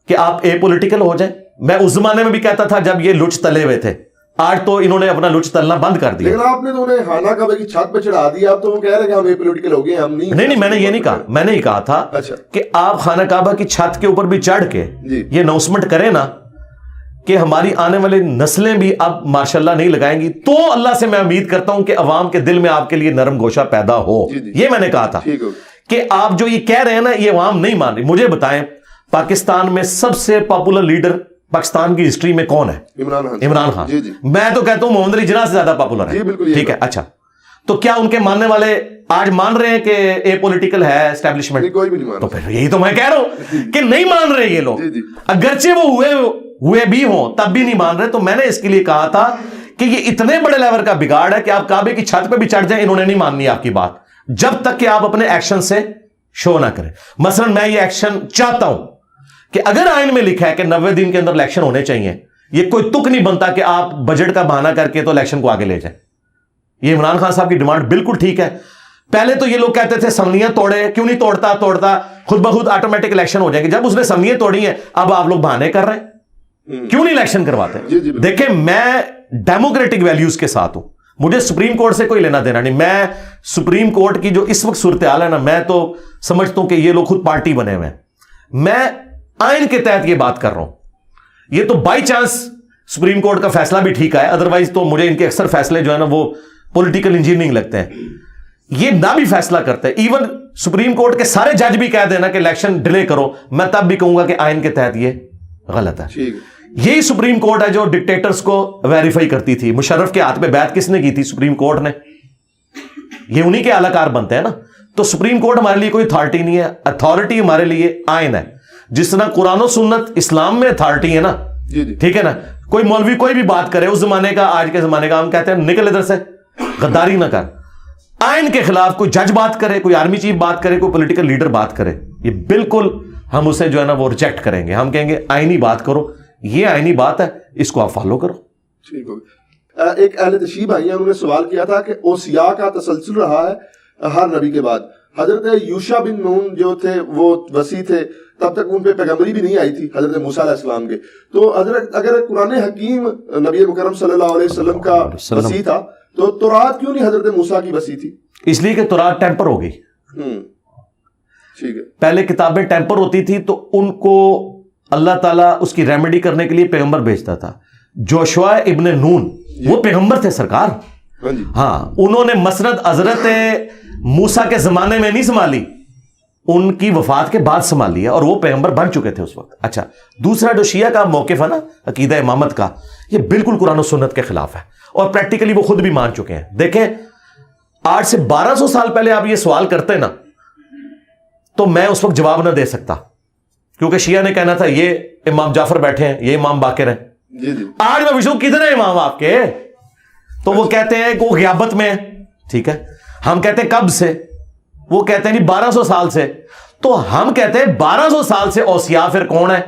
کہ آپ اے پولیٹیکل ہو جائیں. میں اس زمانے میں بھی کہتا تھا جب یہ لچ تلے ہوئے تھے, آج تو انہوں نے اپنا لچ تلنا بند کر دیا. لیکن آپ نے تو انہیں خانہ کعبہ کی چھت پہ چڑھا دیا, اب تو وہ کہہ رہے ہیں کہ ہم اے پولیٹیکل ہو گئے. ہم نہیں, میں نے یہ نہیں کہا. میں نے یہ کہا تھا کہ آپ خانہ کعبہ کی چھت کے اوپر بھی چڑھ کے یہ اناؤنسمنٹ کریں نا کہ ہماری آنے والی نسلیں بھی اب ماشاءاللہ نہیں لگائیں گی, تو اللہ سے میں امید کرتا ہوں کہ عوام کے دل میں آپ کے لیے نرم گوشہ پیدا ہو. یہ میں نے کہا تھا کہ آپ جو یہ کہہ رہے ہیں نا یہ عوام نہیں مان رہی. مجھے بتائیں پاکستان میں سب سے پاپولر لیڈر پاکستان کی ہسٹری میں کون ہے؟ عمران خان. میں تو کہتا ہوں محمد علی جناح سے زیادہ پاپولر ہے. ٹھیک ہے, اچھا تو کیا ان کے ماننے والے آج مان رہے ہیں کہ اے پولیٹیکل ہے اسٹیبلشمنٹ؟ کوئی بھی نہیں مان رہا. تو پھر یہی تو میں کہہ رہا ہوں کہ نہیں مان رہے یہ لوگ, اگرچہ وہ ہوئے بھی ہوں تب بھی نہیں مان رہے. تو میں نے اس کے لیے کہا تھا کہ یہ اتنے بڑے لیول کا بگاڑ ہے کہ آپ کعبے کی چھت پہ بھی چڑھ جائیں, انہوں نے نہیں ماننی آپ کی بات جب تک کہ آپ اپنے ایکشن سے شو نہ کریں. مثلا میں یہ ایکشن چاہتا ہوں کہ اگر آئین میں لکھا ہے کہ 90 دن کے اندر الیکشن ہونے چاہیے, یہ کوئی تک نہیں بنتا کہ آپ بجٹ کا بہانہ کر کے تو الیکشن کو آگے لے جائیں. یہ عمران خان صاحب کی ڈیمانڈ بالکل ٹھیک ہے. پہلے تو یہ لوگ کہتے تھے اسمبلیاں توڑے, کیوں نہیں توڑتا خود بخود آٹومیٹک الیکشن ہو جائیں گے. جب اس نے اسمبلیاں توڑی ہیں اب آپ لوگ بہانے کر رہے ہیں, کیوں نہیں الیکشن کرواتے؟ دیکھیں میں ڈیموکریٹک ویلیوز کے ساتھ ہوں, مجھے سپریم کورٹ سے کوئی لینا دینا نہیں. میں سپریم کورٹ کی جو اس وقت صورتحال ہے نا, میں تو سمجھتا ہوں کہ یہ لوگ خود پارٹی بنے ہوئے ہیں. میں آئین کے تحت یہ بات کر رہا ہوں. یہ تو بائی چانس سپریم کورٹ کا فیصلہ بھی ٹھیک ہے, ادروائز تو مجھے ان کے اکثر فیصلے جو ہے نا وہ پولیٹیکل انجینئرنگ لگتے ہیں. یہ نہ بھی فیصلہ کرتے ہیں, ایون سپریم کورٹ کے سارے جج بھی کہہ دینا کہ الیکشن ڈیلے کرو, میں تب بھی کہوں گا کہ آئین کے تحت یہ غلط ہے. یہی سپریم کورٹ ہے جو ڈکٹیٹرز کو ویریفائی کرتی تھی. مشرف کے ہاتھ پہ بیعت کس نے کی تھی؟ سپریم کورٹ نے. یہ انہی کے اعلی کار بنتے ہیں نا. تو سپریم کورٹ ہمارے لیے کوئی اتھارٹی نہیں ہے, اتھارٹی ہمارے لیے آئین ہے. جس طرح قرآن و سنت اسلام میں اتھارٹی ہے نا, ٹھیک ہے نا. کوئی مولوی کوئی بھی بات کرے اس زمانے کا آج کے زمانے کا, ہم کہتے ہیں نکل ادھر سے, غداری نہ کر. آئین کے خلاف کوئی جج بات کرے, کوئی آرمی چیف بات کرے, کوئی پولیٹیکل لیڈر بات کرے, یہ بالکل ہم اسے جو ہے نا وہ ریجیکٹ کریں گے. ہم کہیں گے آئینی بات کرو, یہ آئینی بات ہے, اس کو آپ فالو کرو. ٹھیک ہو گیا. ایک اہل تشریح بھائی ہیں, انہوں نے سوال کیا تھا کہ اوصیاء کا تسلسل رہا ہے ہر نبی کے بعد. حضرت یوشع بن نون جو تھے وہ وصی تھے, تب تک ان پہ پیغمبری بھی نہیں آئی تھی حضرت موسیٰ علیہ السلام کے. تو حضرت اگر قرآن حکیم نبی مکرم صلی اللہ علیہ وسلم کا وصی تھا تو تورات کیوں نہیں حضرت موسیٰ کی بسی تھی؟ اس لیے کہ تورات ٹیمپر ہو گئی. ٹھیک ہے. پہلے کتابیں ٹیمپر ہوتی تھی تو ان کو اللہ تعالیٰ اس کی ریمیڈی کرنے کے لیے پیغمبر بھیجتا تھا. جوشوا ابن نون وہ پیغمبر تھے سرکار. ہاں, انہوں نے مسند حضرت موسیٰ کے زمانے میں نہیں سنبھالی, ان کی وفات کے بعد سنبھالی ہے, اور وہ پیغمبر بن چکے تھے اس وقت. اچھا, دوسرا جو شیعہ کا موقف ہے نا عقیدہ امامت کا, یہ بالکل قرآن و سنت کے خلاف ہے, اور پریکٹیکلی وہ خود بھی مان چکے ہیں. دیکھیں, آج سے 1200 سال پہلے آپ یہ سوال کرتے نا تو میں اس وقت جواب نہ دے سکتا, کیونکہ شیعہ نے کہنا تھا یہ امام جعفر بیٹھے ہیں, یہ امام باقر ہیں. آج میں پوچھوں کتنے امام آپ کے, تو وہ کہتے ہیں کہ وہ غیابت میں ہے. ٹھیک ہے, ہم کہتے ہیں کب سے, وہ کہتے ہیں نہیں 1200 سال سے. تو ہم کہتے ہیں 1200 سال سے اوصیاء پھر کون ہے؟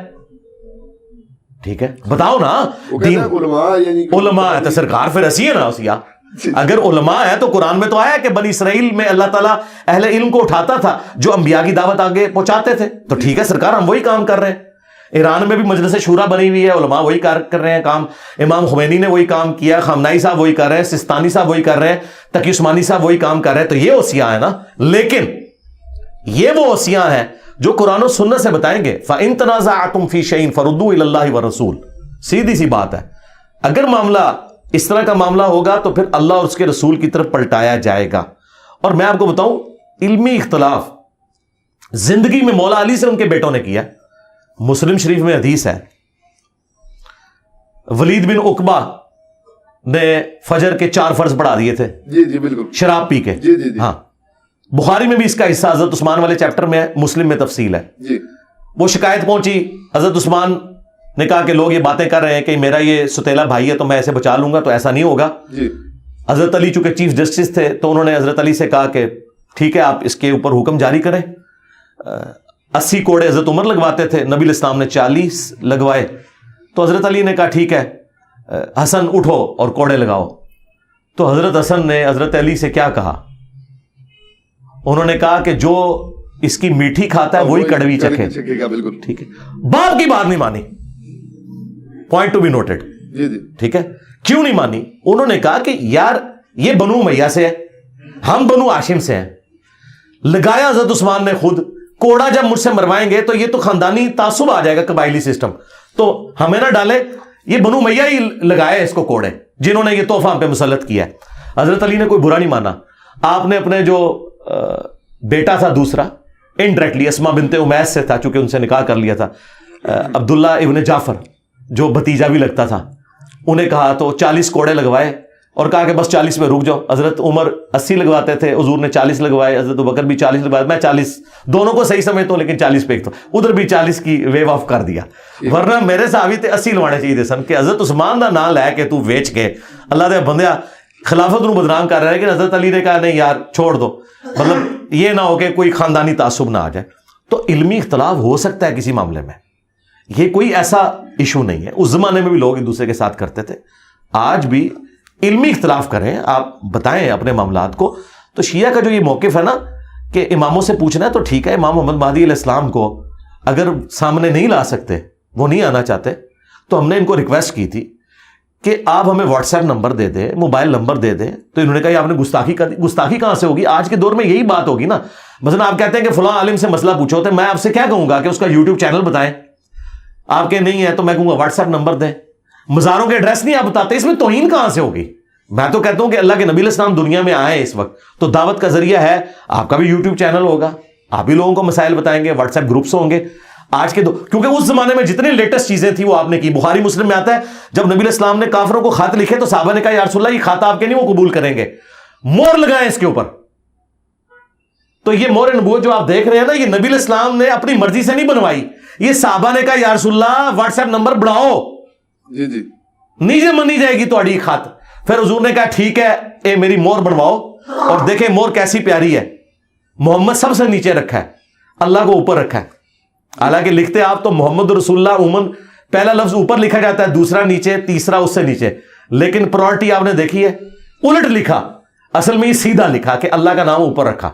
ٹھیک ہے, بتاؤ نا. علماء ہے تو سرکار پھر اسی ہے نا اوصیاء. اگر علماء ہے تو قرآن میں تو آیا کہ بنی اسرائیل میں اللہ تعالیٰ اہل علم کو اٹھاتا تھا جو انبیاء کی دعوت آگے پہنچاتے تھے. تو ٹھیک ہے سرکار, ہم وہی کام کر رہے ہیں. ایران میں بھی مجلس شورا بنی ہوئی ہے, علماء وہی کر رہے ہیں کام. امام خمینی نے وہی کام کیا, خامنائی صاحب وہی کر رہے ہیں, سستانی صاحب وہی کر رہے ہیں, تقی عثمانی صاحب وہی کام کر رہے ہیں. تو یہ اوصیاء ہے نا. لیکن یہ وہ اوصیاء ہیں جو قرآن و سنت سے بتائیں گے فَإِن تَنَازَعْتُمْ فِي شَيْءٍ فَرُدُّوهُ إِلَى اللَّهِ وَالرَّسُولِ. سیدھی سی بات ہے, اگر معاملہ اس طرح کا معاملہ ہوگا تو پھر اللہ اور اس کے رسول کی طرف پلٹایا جائے گا. اور میں آپ کو بتاؤں, علمی اختلاف زندگی میں مولا علی سے ان کے بیٹوں نے کیا. مسلم شریف میں حدیث ہے, ولید بن عقبہ نے فجر کے 4 فرض پڑھا دیے تھے. جی بالکل, شراب پی کے. ہاں, بخاری میں بھی اس کا حصہ حضرت عثمان والے چیپٹر میں ہے, مسلم میں تفصیل ہے. وہ شکایت پہنچی, حضرت عثمان نے کہا کہ لوگ یہ باتیں کر رہے ہیں کہ میرا یہ ستیلا بھائی ہے تو میں ایسے بچا لوں گا, تو ایسا نہیں ہوگا. حضرت علی چونکہ چیف جسٹس تھے تو انہوں نے حضرت علی سے کہا کہ ٹھیک ہے آپ اس کے اوپر حکم جاری کریں. 80 کوڑے حضرت عمر لگواتے تھے, نبی اسلام نے 40 لگوائے. تو حضرت علی نے کہا ٹھیک ہے حسن اٹھو اور کوڑے لگاؤ. تو حضرت حسن نے حضرت علی سے کیا کہا, انہوں نے کہا کہ جو اس کی میٹھی کھاتا ہے وہی کڑوی چکھے. بالکل ٹھیک ہے, باپ کی بات نہیں مانی. Point to be noted. ٹھیک ہے, کیوں نہیں مانی؟ انہوں نے کہا کہ یار یہ بنو امیہ سے ہے, ہم بنو ہاشم سے ہیں. لگایا حضرت عثمان نے خود. کوڑا جب مجھ سے مروائیں گے تو یہ تو خاندانی تعصب آ جائے گا, قبائلی سسٹم, تو ہمیں نہ ڈالے. یہ بنو امیہ ہی لگائے اس کو کوڑے, جنہوں نے یہ تحفہ ہم پہ مسلط کیا ہے. حضرت علی نے کوئی برا نہیں مانا. آپ نے اپنے جو بیٹا تھا دوسرا, انڈائریکٹلی اسما بنت امیس سے تھا چونکہ ان سے نکاح کر لیا تھا, عبداللہ ابن جعفر جو بھتیجا بھی لگتا تھا, انہیں کہا تو 40 کوڑے لگوائے اور کہا کہ بس 40 میں رک جاؤ. حضرت عمر 80 لگواتے تھے, حضور نے 40 لگوائے, حضرت بکر بھی 40 لگوائے, میں 40 دونوں کو صحیح سمجھتا ہوں لیکن 40 پہ ایک تو ادھر بھی 40 کی ویو آف کر دیا. ورنہ میرے صحابی تے 80 لوانے چاہیے تھے سن, کہ حضرت عثمان دا نام لے کے تو ویچ کے اللہ دے بندیا خلافت نو بدنام کر رہا ہے. کہ حضرت علی نے کہا نہیں یار چھوڑ دو, مطلب یہ نہ ہو کہ کوئی خاندانی تعصب نہ آ جائے. تو علمی اختلاف ہو سکتا ہے کسی معاملے میں, یہ کوئی ایسا ایشو نہیں ہے. اس زمانے میں بھی لوگ ایک دوسرے کے ساتھ کرتے تھے, آج بھی علمی اختلاف کریں, آپ بتائیں اپنے معاملات کو. تو شیعہ کا جو یہ موقف ہے نا کہ اماموں سے پوچھنا ہے تو ٹھیک ہے, امام محمد مہدی علیہ السلام کو اگر سامنے نہیں لا سکتے, وہ نہیں آنا چاہتے, تو ہم نے ان کو ریکویسٹ کی تھی کہ آپ ہمیں واٹس ایپ نمبر دے دیں, موبائل نمبر دے دیں. تو انہوں نے کہا یہ آپ نے گستاخی کر دی. گستاخی کہاں سے ہوگی؟ آج کے دور میں یہی بات ہوگی نا. مثلا آپ کہتے ہیں کہ فلاں عالم سے مسئلہ پوچھو, تو میں آپ سے کیا کہوں گا کہ اس کا یوٹیوب چینل بتائیں. آپ کے نہیں ہے تو میں کہوں گا واٹس ایپ نمبر دیں. مزاروں کے ایڈریس نہیں آپ بتاتے, اس میں توہین کہاں سے ہوگی؟ میں تو کہتا ہوں کہ اللہ کے نبی علیہ السلام دنیا میں آئے اس وقت تو دعوت کا ذریعہ ہے. آپ کا بھی یوٹیوب چینل ہوگا, آپ بھی لوگوں کو مسائل بتائیں گے, واٹس ایپ گروپس ہوں گے. آج کے کیونکہ اس زمانے میں جتنے لیٹسٹ چیزیں تھیں وہ آپ نے کی. بخاری مسلم میں آتا ہے جب نبی علیہ السلام نے کافروں کو خط لکھے تو صحابہ نے کہا یا رسول اللہ یہ خط آپ کے نہیں, وہ قبول کریں گے, مور لگائیں اس کے اوپر. تو یہ مور نبوت جو آپ دیکھ رہے ہیں نا, یہ نبی علیہ السلام نے اپنی مرضی سے نہیں بنوائی. یہ صحابہ نے کہا یا رسول اللہ واٹس ایپ نمبر بڑھاؤ, نیچے منی جائے گی تھوڑی خط. پھر حضور نے کہا ٹھیک ہے اے میری مور بنواؤ, اور دیکھیں مور کیسی پیاری ہے. محمد سب سے نیچے رکھا ہے, اللہ کو اوپر رکھا ہے. حالانکہ لکھتے آپ تو محمد رسول اللہ عموماً پہلا لفظ اوپر لکھا جاتا ہے, دوسرا نیچے, تیسرا اس سے نیچے. لیکن پرائورٹی آپ نے دیکھی ہے, الٹ لکھا. اصل میں یہ سیدھا لکھا کہ اللہ کا نام اوپر رکھا,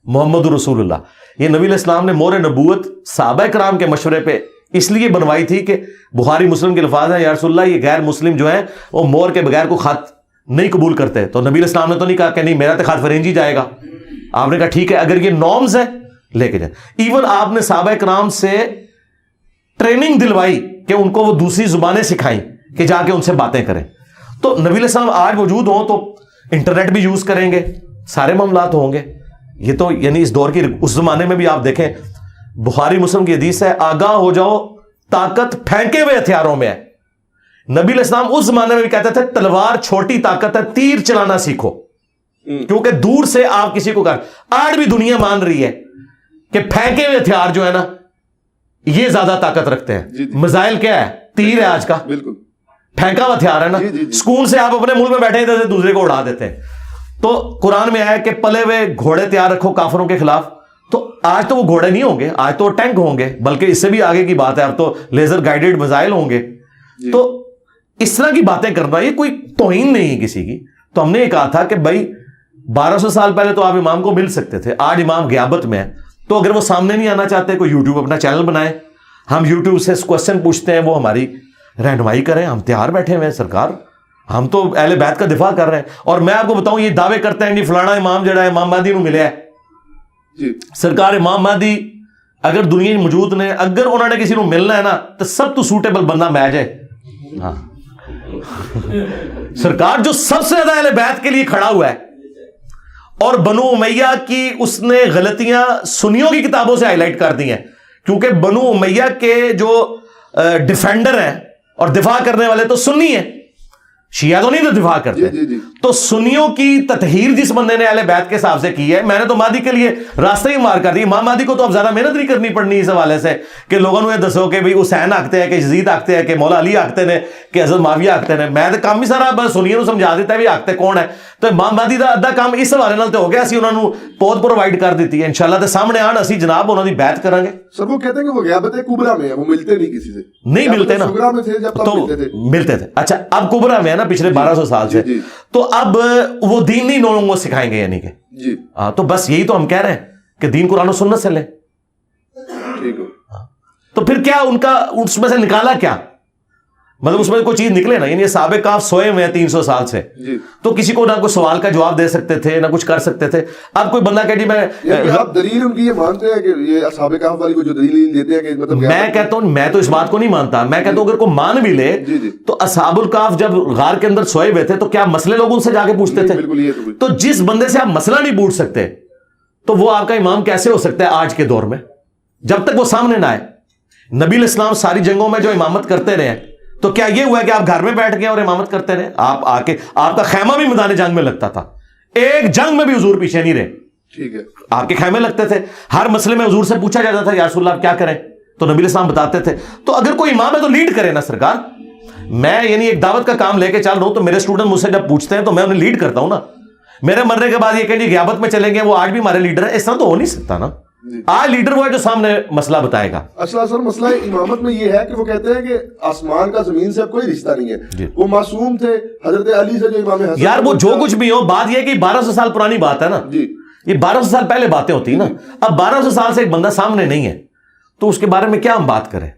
محمد رسول اللہ. یہ نبی علیہ السلام نے مور نبوت صحابہ کرام کے مشورے پہ اس لیے بنوائی تھی کہ بخاری مسلم کے الفاظ ہیں یا رسول اللہ یہ غیر مسلم جو ہیں وہ مور کے بغیر کو خط نہیں قبول کرتے تو نبی علیہ السلام نے تو نہیں کہا کہ نہیں میرا تو خاد فرنجی جائے گا. آپ نے کہا ٹھیک ہے اگر یہ نارمز ہے لے کے جائیں. ایون آپ نے صحابہ کرام سے ٹریننگ دلوائی کہ ان کو وہ دوسری زبانیں سکھائیں کہ جا کے ان سے باتیں کریں. تو نبی علیہ السلام آج موجود ہوں تو انٹرنیٹ بھی یوز کریں گے, سارے معاملات ہوں گے. یہ تو یعنی اس دور کی, اس زمانے میں بھی آپ دیکھیں بخاری مسلم کی حدیث ہے آگاہ ہو جاؤ طاقت پھینکے ہوئے ہتھیاروں میں ہے. نبی علیہ السلام اس زمانے میں بھی کہتے تھے تلوار چھوٹی طاقت ہے, تیر چلانا سیکھو کیونکہ دور سے آپ کسی کو آج بھی دنیا مان رہی ہے کہ پھینکے ہوئے ہتھیار جو ہے نا یہ زیادہ طاقت رکھتے ہیں. میزائل کیا ہے؟ تیر ہے آج کا, بالکل پھینکا ہوا ہتھیار ہے نا. سکون سے آپ اپنے ملک میں بیٹھے ہیں دوسرے کو اڑا دیتے ہیں. تو قرآن میں آیا کہ پلے ہوئے گھوڑے تیار رکھو کافروں کے خلاف. تو آج تو وہ گھوڑے نہیں ہوں گے, آج تو وہ ٹینک ہوں گے, بلکہ اس سے بھی آگے کی بات ہے اب تو لیزر گائیڈڈ میزائل ہوں گے. تو اس طرح کی باتیں کرنا یہ کوئی توہین نہیں ہے کسی کی. تو ہم نے یہ کہا تھا کہ بھائی 1200 سال پہلے تو آپ امام کو مل سکتے تھے, آج امام غیابت میں ہے. تو اگر وہ سامنے نہیں آنا چاہتے کوئی یوٹیوب اپنا چینل بنائے, ہم یوٹیوب سے کوشچن پوچھتے ہیں, وہ ہماری رہنمائی کریں. ہم تیار بیٹھے ہوئے ہیں سرکار, ہم تو اہل بیت کا دفاع کر رہے ہیں. اور میں آپ کو بتاؤں یہ دعوے کرتے ہیں کہ فلانا امام جڑا ہے امام مہدی نو ملیا ہے. سرکار امام مہدی اگر دنیا میں موجود نے, اگر انہوں نے کسی کو ملنا ہے نا تو سب تو سوٹیبل بندہ میں جائے. ہاں سرکار جو سب سے زیادہ اہل بیت کے لیے کھڑا ہوا ہے, اور بنو امیہ کی اس نے غلطیاں سنیوں کی کتابوں سے ہائی لائٹ کر دی ہیں, کیونکہ بنو امیہ کے جو ڈیفینڈر ہیں اور دفاع کرنے والے تو سنی ہیں, شیعہ تو نہیں تو دفاع کرتے. تو سنیوں کی تطہیر جس بندے نے اہل بیت کے حساب سے کی ہے, میں نے تو مہدی کے لیے راستہ ہی مار کر دی. امام مہدی کو تو اب زیادہ محنت نہیں کرنی پڑنی اس حوالے سے کہ لوگوں نے دسو کہ بھائی حسین آکتے ہیں کہ یزید آکتے ہیں کہ مولا علی آکتے ہیں کہ حضرت معاویہ آکتے ہیں. میں تو کام ہی سارا بس سنیوں سمجھا دیتا ہے بھی آکتے کون ہے. تو امام مہدی دا ادھا کام اس حوالے نال تو ہو گیا, اسی انہوں نے پود پرووائڈ کر دیتی ہے. انشاءاللہ تے سامنے آن اسی جناب انہوں نے بیعت کریں گے. سر وہ کہتے ہیں کہ وہ غیابت کبریٰ میں ہے, وہ ملتے نہیں کسی سے, نہیں ملتے نا, صغریٰ میں تھے جب تک ملتے تھے. اچھا اب کبریٰ میں ہے نا پچھلے 1200 سال سے, تو اب وہ دین نہیں لوگوں کو سکھائیں گے یعنی کہ جی ہاں. تو بس یہی تو ہم کہہ رہے ہیں کہ دین قرآن و سنت سے لیں. ٹھیک ہے. تو پھر کیا ان کا اس میں سے نکالا کیا, مطلب اس میں کوئی چیز نکلے نا. یعنی صحابہ کہف سوئے ہوئے ہیں 300 سال سے, تو کسی کو نہ کوئی سوال کا جواب دے سکتے تھے نہ کچھ کر سکتے تھے. اب کوئی بندہ کہ جی میں آپ دلیل ان کی یہ مانتے ہیں کہ یہ اصحاب کہف والی کو جو دلیل دیتے ہیں کہ مطلب میں کہتا ہوں, میں تو اس بات کو نہیں مانتا. میں کہتا ہوں اگر کوئی مان بھی لے تو اصحاب الکہف جب غار کے اندر سوئے ہوئے تھے تو کیا مسئلے لوگ ان سے جا کے پوچھتے تھے؟ تو جس بندے سے آپ مسئلہ نہیں پوچھ سکتے تو وہ آپ کا امام کیسے ہو سکتا ہے آج کے دور میں, جب تک وہ سامنے نہ آئے. نبی علیہ السلام ساری جنگوں میں جو امامت کرتے رہے, تو کیا یہ ہوا کہ آپ گھر میں بیٹھ گئے اور امامت کرتے رہے؟ آپ آ کے آپ کا خیمہ بھی میدان جنگ میں لگتا تھا, ایک جنگ میں بھی حضور پیچھے نہیں رہے. ٹھیک ہے, آپ کے خیمے لگتے تھے, ہر مسئلے میں حضور سے پوچھا جاتا تھا یا رسول اللہ آپ کیا کریں, تو نبی علیہ السلام بتاتے تھے. تو اگر کوئی امام ہے تو لیڈ کرے نا سرکار. میں یعنی ایک دعوت کا کام لے کے چل رہا ہوں, تو میرے اسٹوڈنٹ مجھ سے جب پوچھتے ہیں تو میں انہیں لیڈ کرتا ہوں نا. میرے مرنے کے بعد یہ کہ غیابت میں چلیں گے وہ آج بھی ہمارے لیڈر ہیں, اس طرح تو ہو نہیں سکتا نا. آج لیڈر وہ ہے جو سامنے مسئلہ بتائے گا. اصل مسئلہ امامت میں یہ ہے کہ وہ کہتے ہیں کہ آسمان کا زمین سے کوئی رشتہ نہیں ہے. وہ معصوم تھے حضرت علی سے جو امام حسن, یار وہ جو کچھ بھی ہو, بات یہ کہ 1200 سال پرانی بات ہے نا. یہ 1200 سال پہلے باتیں ہوتی نا. اب 1200 سال سے ایک بندہ سامنے نہیں ہے تو اس کے بارے میں کیا ہم بات کریں؟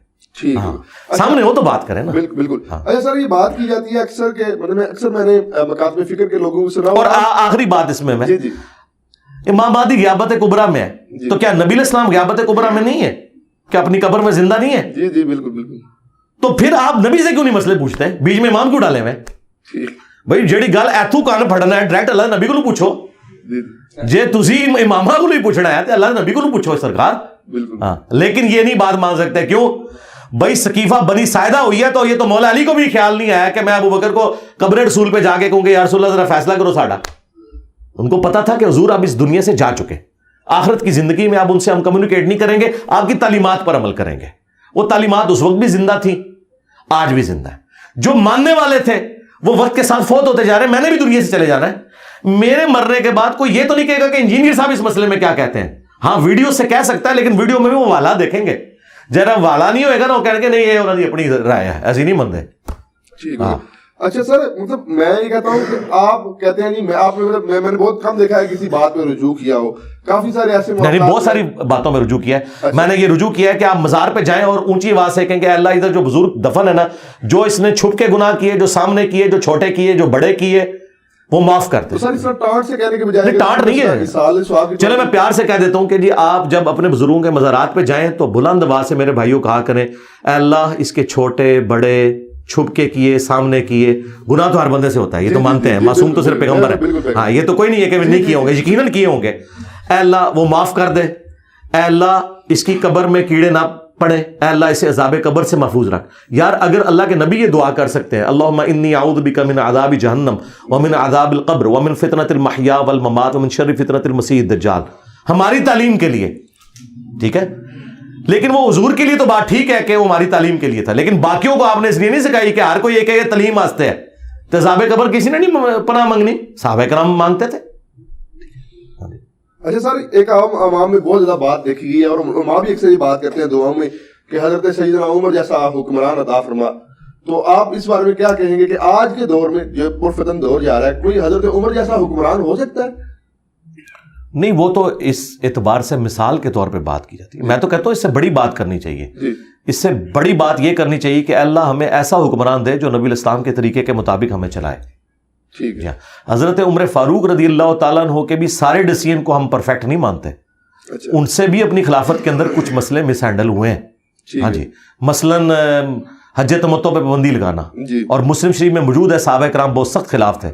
سامنے ہو تو بات کریں نا. بالکل. اچھا سر یہ بات کی جاتی ہے اکثر کہ مطلب میں نے مکاتب فکر کے لوگوں سے سنا. اور آخری بات اس میں امام مہدی غیابت کبریٰ میں ہے, تو کیا نبی علیہ السلام غیابت کبریٰ میں نہیں ہے کہ اپنی قبر میں زندہ نہیں ہے؟ جی بالکل. تو پھر آپ نبی سے کیوں نہیں مسئلے پوچھتے ہیں, بیچ میں امام کیوں ڈالے ہوئے؟ بھائی جیڑی گل ایتھو کان پھڑنا ہے ڈائریکٹ اللہ نبی کو پوچھو. جے تسی امامہ کو نہیں پوچھنا ہے تو اللہ نبی کو پوچھو سرکار. ہاں لیکن یہ نہیں بات مان سکتے. کیوں بھائی سقیفہ بنی ساعدہ ہوئی ہے تو یہ تو مولا علی کو بھی خیال نہیں آیا کہ میں ابو بکر کو قبر رسول پہ جا کے کہوں کہ یا رسول اللہ ذرا فیصلہ کرو ساڈا. ان کو پتا تھا کہ حضور آپ اس دنیا سے جا چکے, آخرت کی زندگی میں آپ ان سے ہم کمیونیکیٹ نہیں کریں گے, آپ کی تعلیمات پر عمل کریں گے. وہ تعلیمات اس وقت بھی زندہ تھی, آج بھی زندہ ہے. جو ماننے والے تھے وہ وقت کے ساتھ فوت ہوتے جا رہے ہیں, میں نے بھی دنیا سے چلے جانا ہے. میرے مرنے کے بعد کوئی یہ تو نہیں کہے گا کہ انجینئر صاحب اس مسئلے میں کیا کہتے ہیں. ہاں ویڈیو سے کہہ سکتا ہے, لیکن ویڈیو میں بھی وہ والا دیکھیں گے. جرا والا نہیں ہوئے گا نا وہ کہیں گے نہیں یہ انہوں نے اپنی رائے ہے, ایسی نہیں مندے. اچھا سر مطلب میں یہ کہتا ہوں کہ آپ کہتے ہیں نہیں, میں نے بہت کم دیکھا ہے کسی بات پہ رجوع کیا ہو. کافی سارے ایسے بہت ساری باتوں میں رجوع کیا ہے. میں نے یہ رجوع کیا ہے کہ آپ مزار پہ جائیں اور اونچی آواز سے کہیں کہ اللہ ادھر جو بزرگ دفن ہے نا, جو اس نے چھپ کے گناہ کیے, جو سامنے کیے, جو چھوٹے کیے, جو بڑے کیے, وہ معاف کرتے تو سر اس طرح ٹانٹ سے کہنے کے بجائے نہیں، ٹانٹ نہیں ہے. چلے میں پیار سے کہہ دیتا ہوں کہ جی آپ جب اپنے بزرگوں کے مزارات پہ جائیں تو بلند آواز سے میرے بھائیوں کہا کریں اے اللہ اس کے چھوٹے بڑے چھپ کے کیے سامنے کیے، گناہ تو ہر بندے سے ہوتا ہے، یہ تو مانتے ہیں، معصوم تو صرف پیغمبر ہے. ہاں یہ تو کوئی نہیں ہے کہ نہیں کیے ہوں گے، یقیناً کیے ہوں گے. اے اللہ وہ معاف کر دے، اے اللہ اس کی قبر میں کیڑے نہ پڑے، اے اللہ اسے عذاب قبر سے محفوظ رکھ. یار اگر اللہ کے نبی یہ دعا کر سکتے ہیں اللہم انی اعوذ بک من عذاب جہنم ومن عذاب القبر ومن فتنۃ المحیا والممات ومن شر فتنۃ المسیح الدجال، ہماری تعلیم کے لیے، ٹھیک ہے. لیکن وہ حضور کے لیے تو بات ٹھیک ہے کہ وہ ہماری تعلیم کے لیے تھا، لیکن باقیوں کو آپ نے اس لیے نہیں سکھائی کہ ہر کوئی یہ کہ یہ تعلیم واسطے ہے. تو عذاب قبر کسی نے نہیں پناہ مانگنی، صحابہ کرام مانگتے تھے. اچھا سر، ایک عوام میں بہت زیادہ بات دیکھی گئی ہے اور علماء بھی اکثر یہ بات کرتے ہیں دعاؤں میں کہ حضرت سیدنا عمر جیسا حکمران عطا فرما. تو آپ اس بارے میں کیا کہیں گے کہ آج کے دور میں جو پرفتن دور جا رہا ہے، کوئی حضرت عمر جیسا حکمران ہو سکتا ہے؟ نہیں، وہ تو اس اعتبار سے مثال کے طور پہ بات کی جاتی ہے. میں تو کہتا ہوں اس سے بڑی بات کرنی چاہیے. اس سے بڑی بات یہ کرنی چاہیے کہ اللہ ہمیں ایسا حکمران دے جو نبی الاسلام کے طریقے کے مطابق ہمیں چلائے. ٹھیک ہے. حضرت عمر فاروق رضی اللہ تعالیٰ عنہ کے بھی سارے ڈیسیژن کو ہم پرفیکٹ نہیں مانتے. ان سے بھی اپنی خلافت کے اندر کچھ مسئلے مس ہینڈل ہوئے ہیں. ہاں جی، مثلاً حج تمتع پہ پابندی لگانا، اور مسلم شریف میں موجود ہے صحابہ کرام بہت سخت خلاف تھے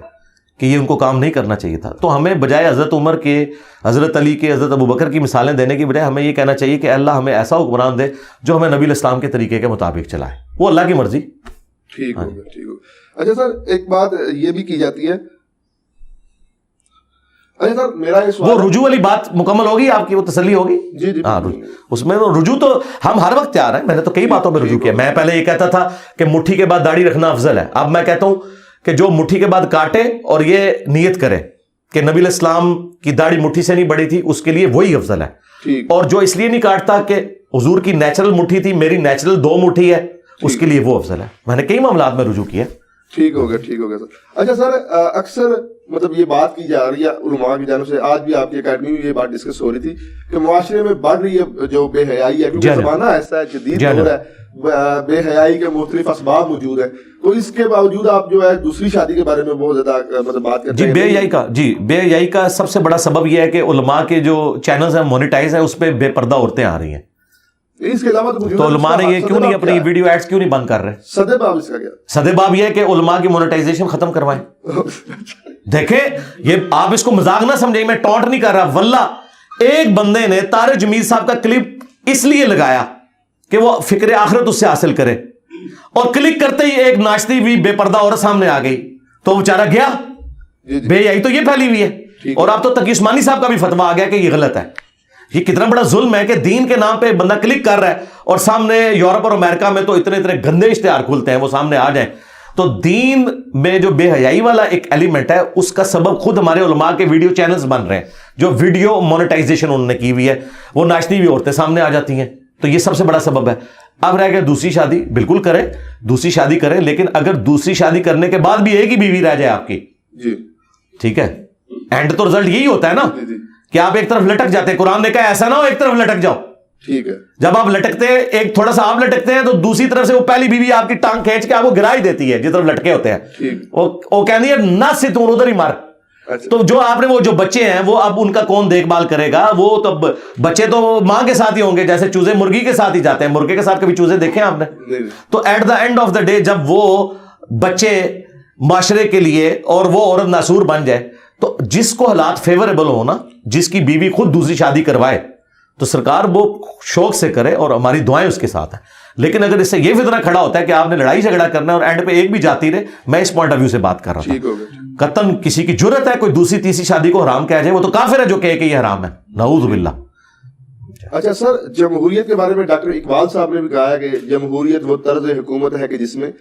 کہ یہ ان کو کام نہیں کرنا چاہیے تھا. تو ہمیں بجائے حضرت عمر کے، حضرت علی کے، حضرت ابوبکر کی مثالیں دینے کی بجائے ہمیں یہ کہنا چاہیے کہ اللہ ہمیں ایسا حکمران دے جو ہمیں نبی الاسلام کے طریقے کے مطابق چلائے. وہ اللہ کی مرضی. ٹھیک ہوگا، ٹھیک ہوگا. اچھا سر، ایک بات یہ بھی کی جاتی ہے، اچھا سر میرا یہ سوال، وہ رجوع والی بات مکمل ہوگی آپ کی، وہ تسلی ہوگی. جی ہاں، اس میں رجوع تو ہم ہر وقت تیار ہیں. میں نے تو کئی باتوں میں رجوع کیا. میں پہلے یہ کہتا تھا کہ مٹھی کے بعد داڑھی رکھنا افضل ہے. اب میں کہتا ہوں کہ جو مٹھی کے بعد کاٹے اور یہ نیت کرے کہ نبی الاسلام کی داڑھی مٹھی سے نہیں بڑی تھی، اس کے لیے وہی افضل ہے. اور جو اس لیے نہیں کاٹتا کہ حضور کی نیچرل مٹھی تھی، میری نیچرل 2 مٹھی ہے، اس کے لیے وہ افضل ہے. میں نے کئی معاملات میں رجوع کیا. ٹھیک ہوگا، ٹھیک ہوگا سر. اچھا سر، اکثر مطلب یہ بات کی جا رہی ہے علماء کی جانب سے، آج بھی آپ کی اکیڈمی میں یہ بات ڈسکس ہو رہی تھی کہ معاشرے میں بڑھ رہی ہے جو بے حیائی ہے، کیونکہ زمانہ ایسا ہے، جدید دور ہے، بے حیائی کے مختلف اسباب موجود ہیں. تو اس کے باوجود آپ جو ہے دوسری شادی کے بارے میں بہت زیادہ مطلب بات کرتے ہیں. بے حیائی کا سب سے بڑا سبب یہ ہے کہ علماء کے جو چینلز ہیں مونیٹائز ہیں، اس پہ بے پردہ عورتیں آ رہی ہیں. اس کے علاوہ تو علماء نے یہ کیوں نہیں اپنی ویڈیو ایڈز کیوں نہیں بند کر رہے؟ سدے باب اس کا کیا؟ سدے باب یہ ہے کہ علماء کی مونیٹائزیشن ختم کروائیں. دیکھیں، یہ آپ اس کو مذاق نہ سمجھیں، میں ٹونٹ نہیں کر رہا. واللہ ایک بندے نے طارق جمیل صاحب کا کلپ اس لیے لگایا کہ وہ فکر آخرت اس سے حاصل کرے، اور کلک کرتے ہی ایک ناچتی ہوئی بے پردہ عورت سامنے آ گئی تو وہ بیچارہ گیا. بے حیائی تو یہ پھیلی ہوئی ہے. اور اب تو تقی عثمانی صاحب کا بھی فتویٰ آ گیا کہ یہ غلط ہے. یہ کتنا بڑا ظلم ہے کہ دین کے نام پہ بندہ کلک کر رہا ہے اور سامنے یورپ اور امریکہ میں تو اتنے گندے اشتہار کھولتے ہیں، وہ سامنے آ جائیں. تو دین میں جو بے حیائی والا ایک ایلیمنٹ ہے، اس کا سبب خود ہمارے علماء کے ویڈیو چینلز بن رہے ہیں جو ویڈیو مونیٹائزیشن انہوں نے کی ہوئی ہے. وہ ناچتی ہوئی عورتیں سامنے آ جاتی ہیں، تو یہ سب سے بڑا سبب ہے. اب رہ گیا دوسری شادی. بالکل کریں، دوسری شادی کریں، لیکن اگر دوسری شادی کرنے کے بعد بھی ایک ہی بیوی رہ جائے آپ کی، جی ٹھیک ہے، اینڈ تو رزلٹ یہی ہوتا ہے نا کہ آپ ایک طرف لٹک جاتے ہیں. قرآن نے کہا ایسا نہ ہو ایک طرف لٹک جاؤ. ٹھیک ہے. جب آپ لٹکتے ہیں، ایک تھوڑا سا آپ لٹکتے ہیں تو دوسری طرف سے وہ پہلی بیوی آپ کی ٹانگ کھینچ کے آپ کو گرا ہی دیتی ہے جس طرف لٹکے ہوتے ہیں. وہ کہنی ہے نہ سے تم ادھر ہی مار. تو جو آپ نے وہ جو بچے ہیں وہ اب ان کا کون دیکھ بھال کرے گا؟ وہ تو بچے تو ماں کے ساتھ ہی ہوں گے، جیسے چوزے مرغی کے ساتھ ہی جاتے ہیں. مرغے کے ساتھ کبھی چوزے دیکھے آپ نے؟ تو at the end of the day جب وہ بچے معاشرے کے لیے اور وہ عورت ناسور بن جائے، تو جس کو حالات فیوریبل ہو نا، جس کی بیوی خود دوسری شادی کروائے، تو سرکار وہ شوق سے کرے اور ہماری دعائیں اس کے ساتھ ہیں. لیکن اگر اس سے یہ فتنہ کھڑا ہوتا ہے کہ آپ نے لڑائی جھگڑا کرنا ہے اور اینڈ پہ ایک بھی جاتی رہے، میں اس پوائنٹ آف ویو سے بات کر رہا تھا. قطعاً کسی کی جرت ہے کوئی دوسری تیسری شادی کو حرام کہہ جائے، وہ تو کافر ہے جو کہے کہ یہ حرام ہے، نعوذ باللہ. اچھا سر، جمہوریت کے بارے میں ڈاکٹر اقبال صاحب نے بھی کہا ہے کہ جمہوریت وہ طرز حکومت ہے کہ جس میں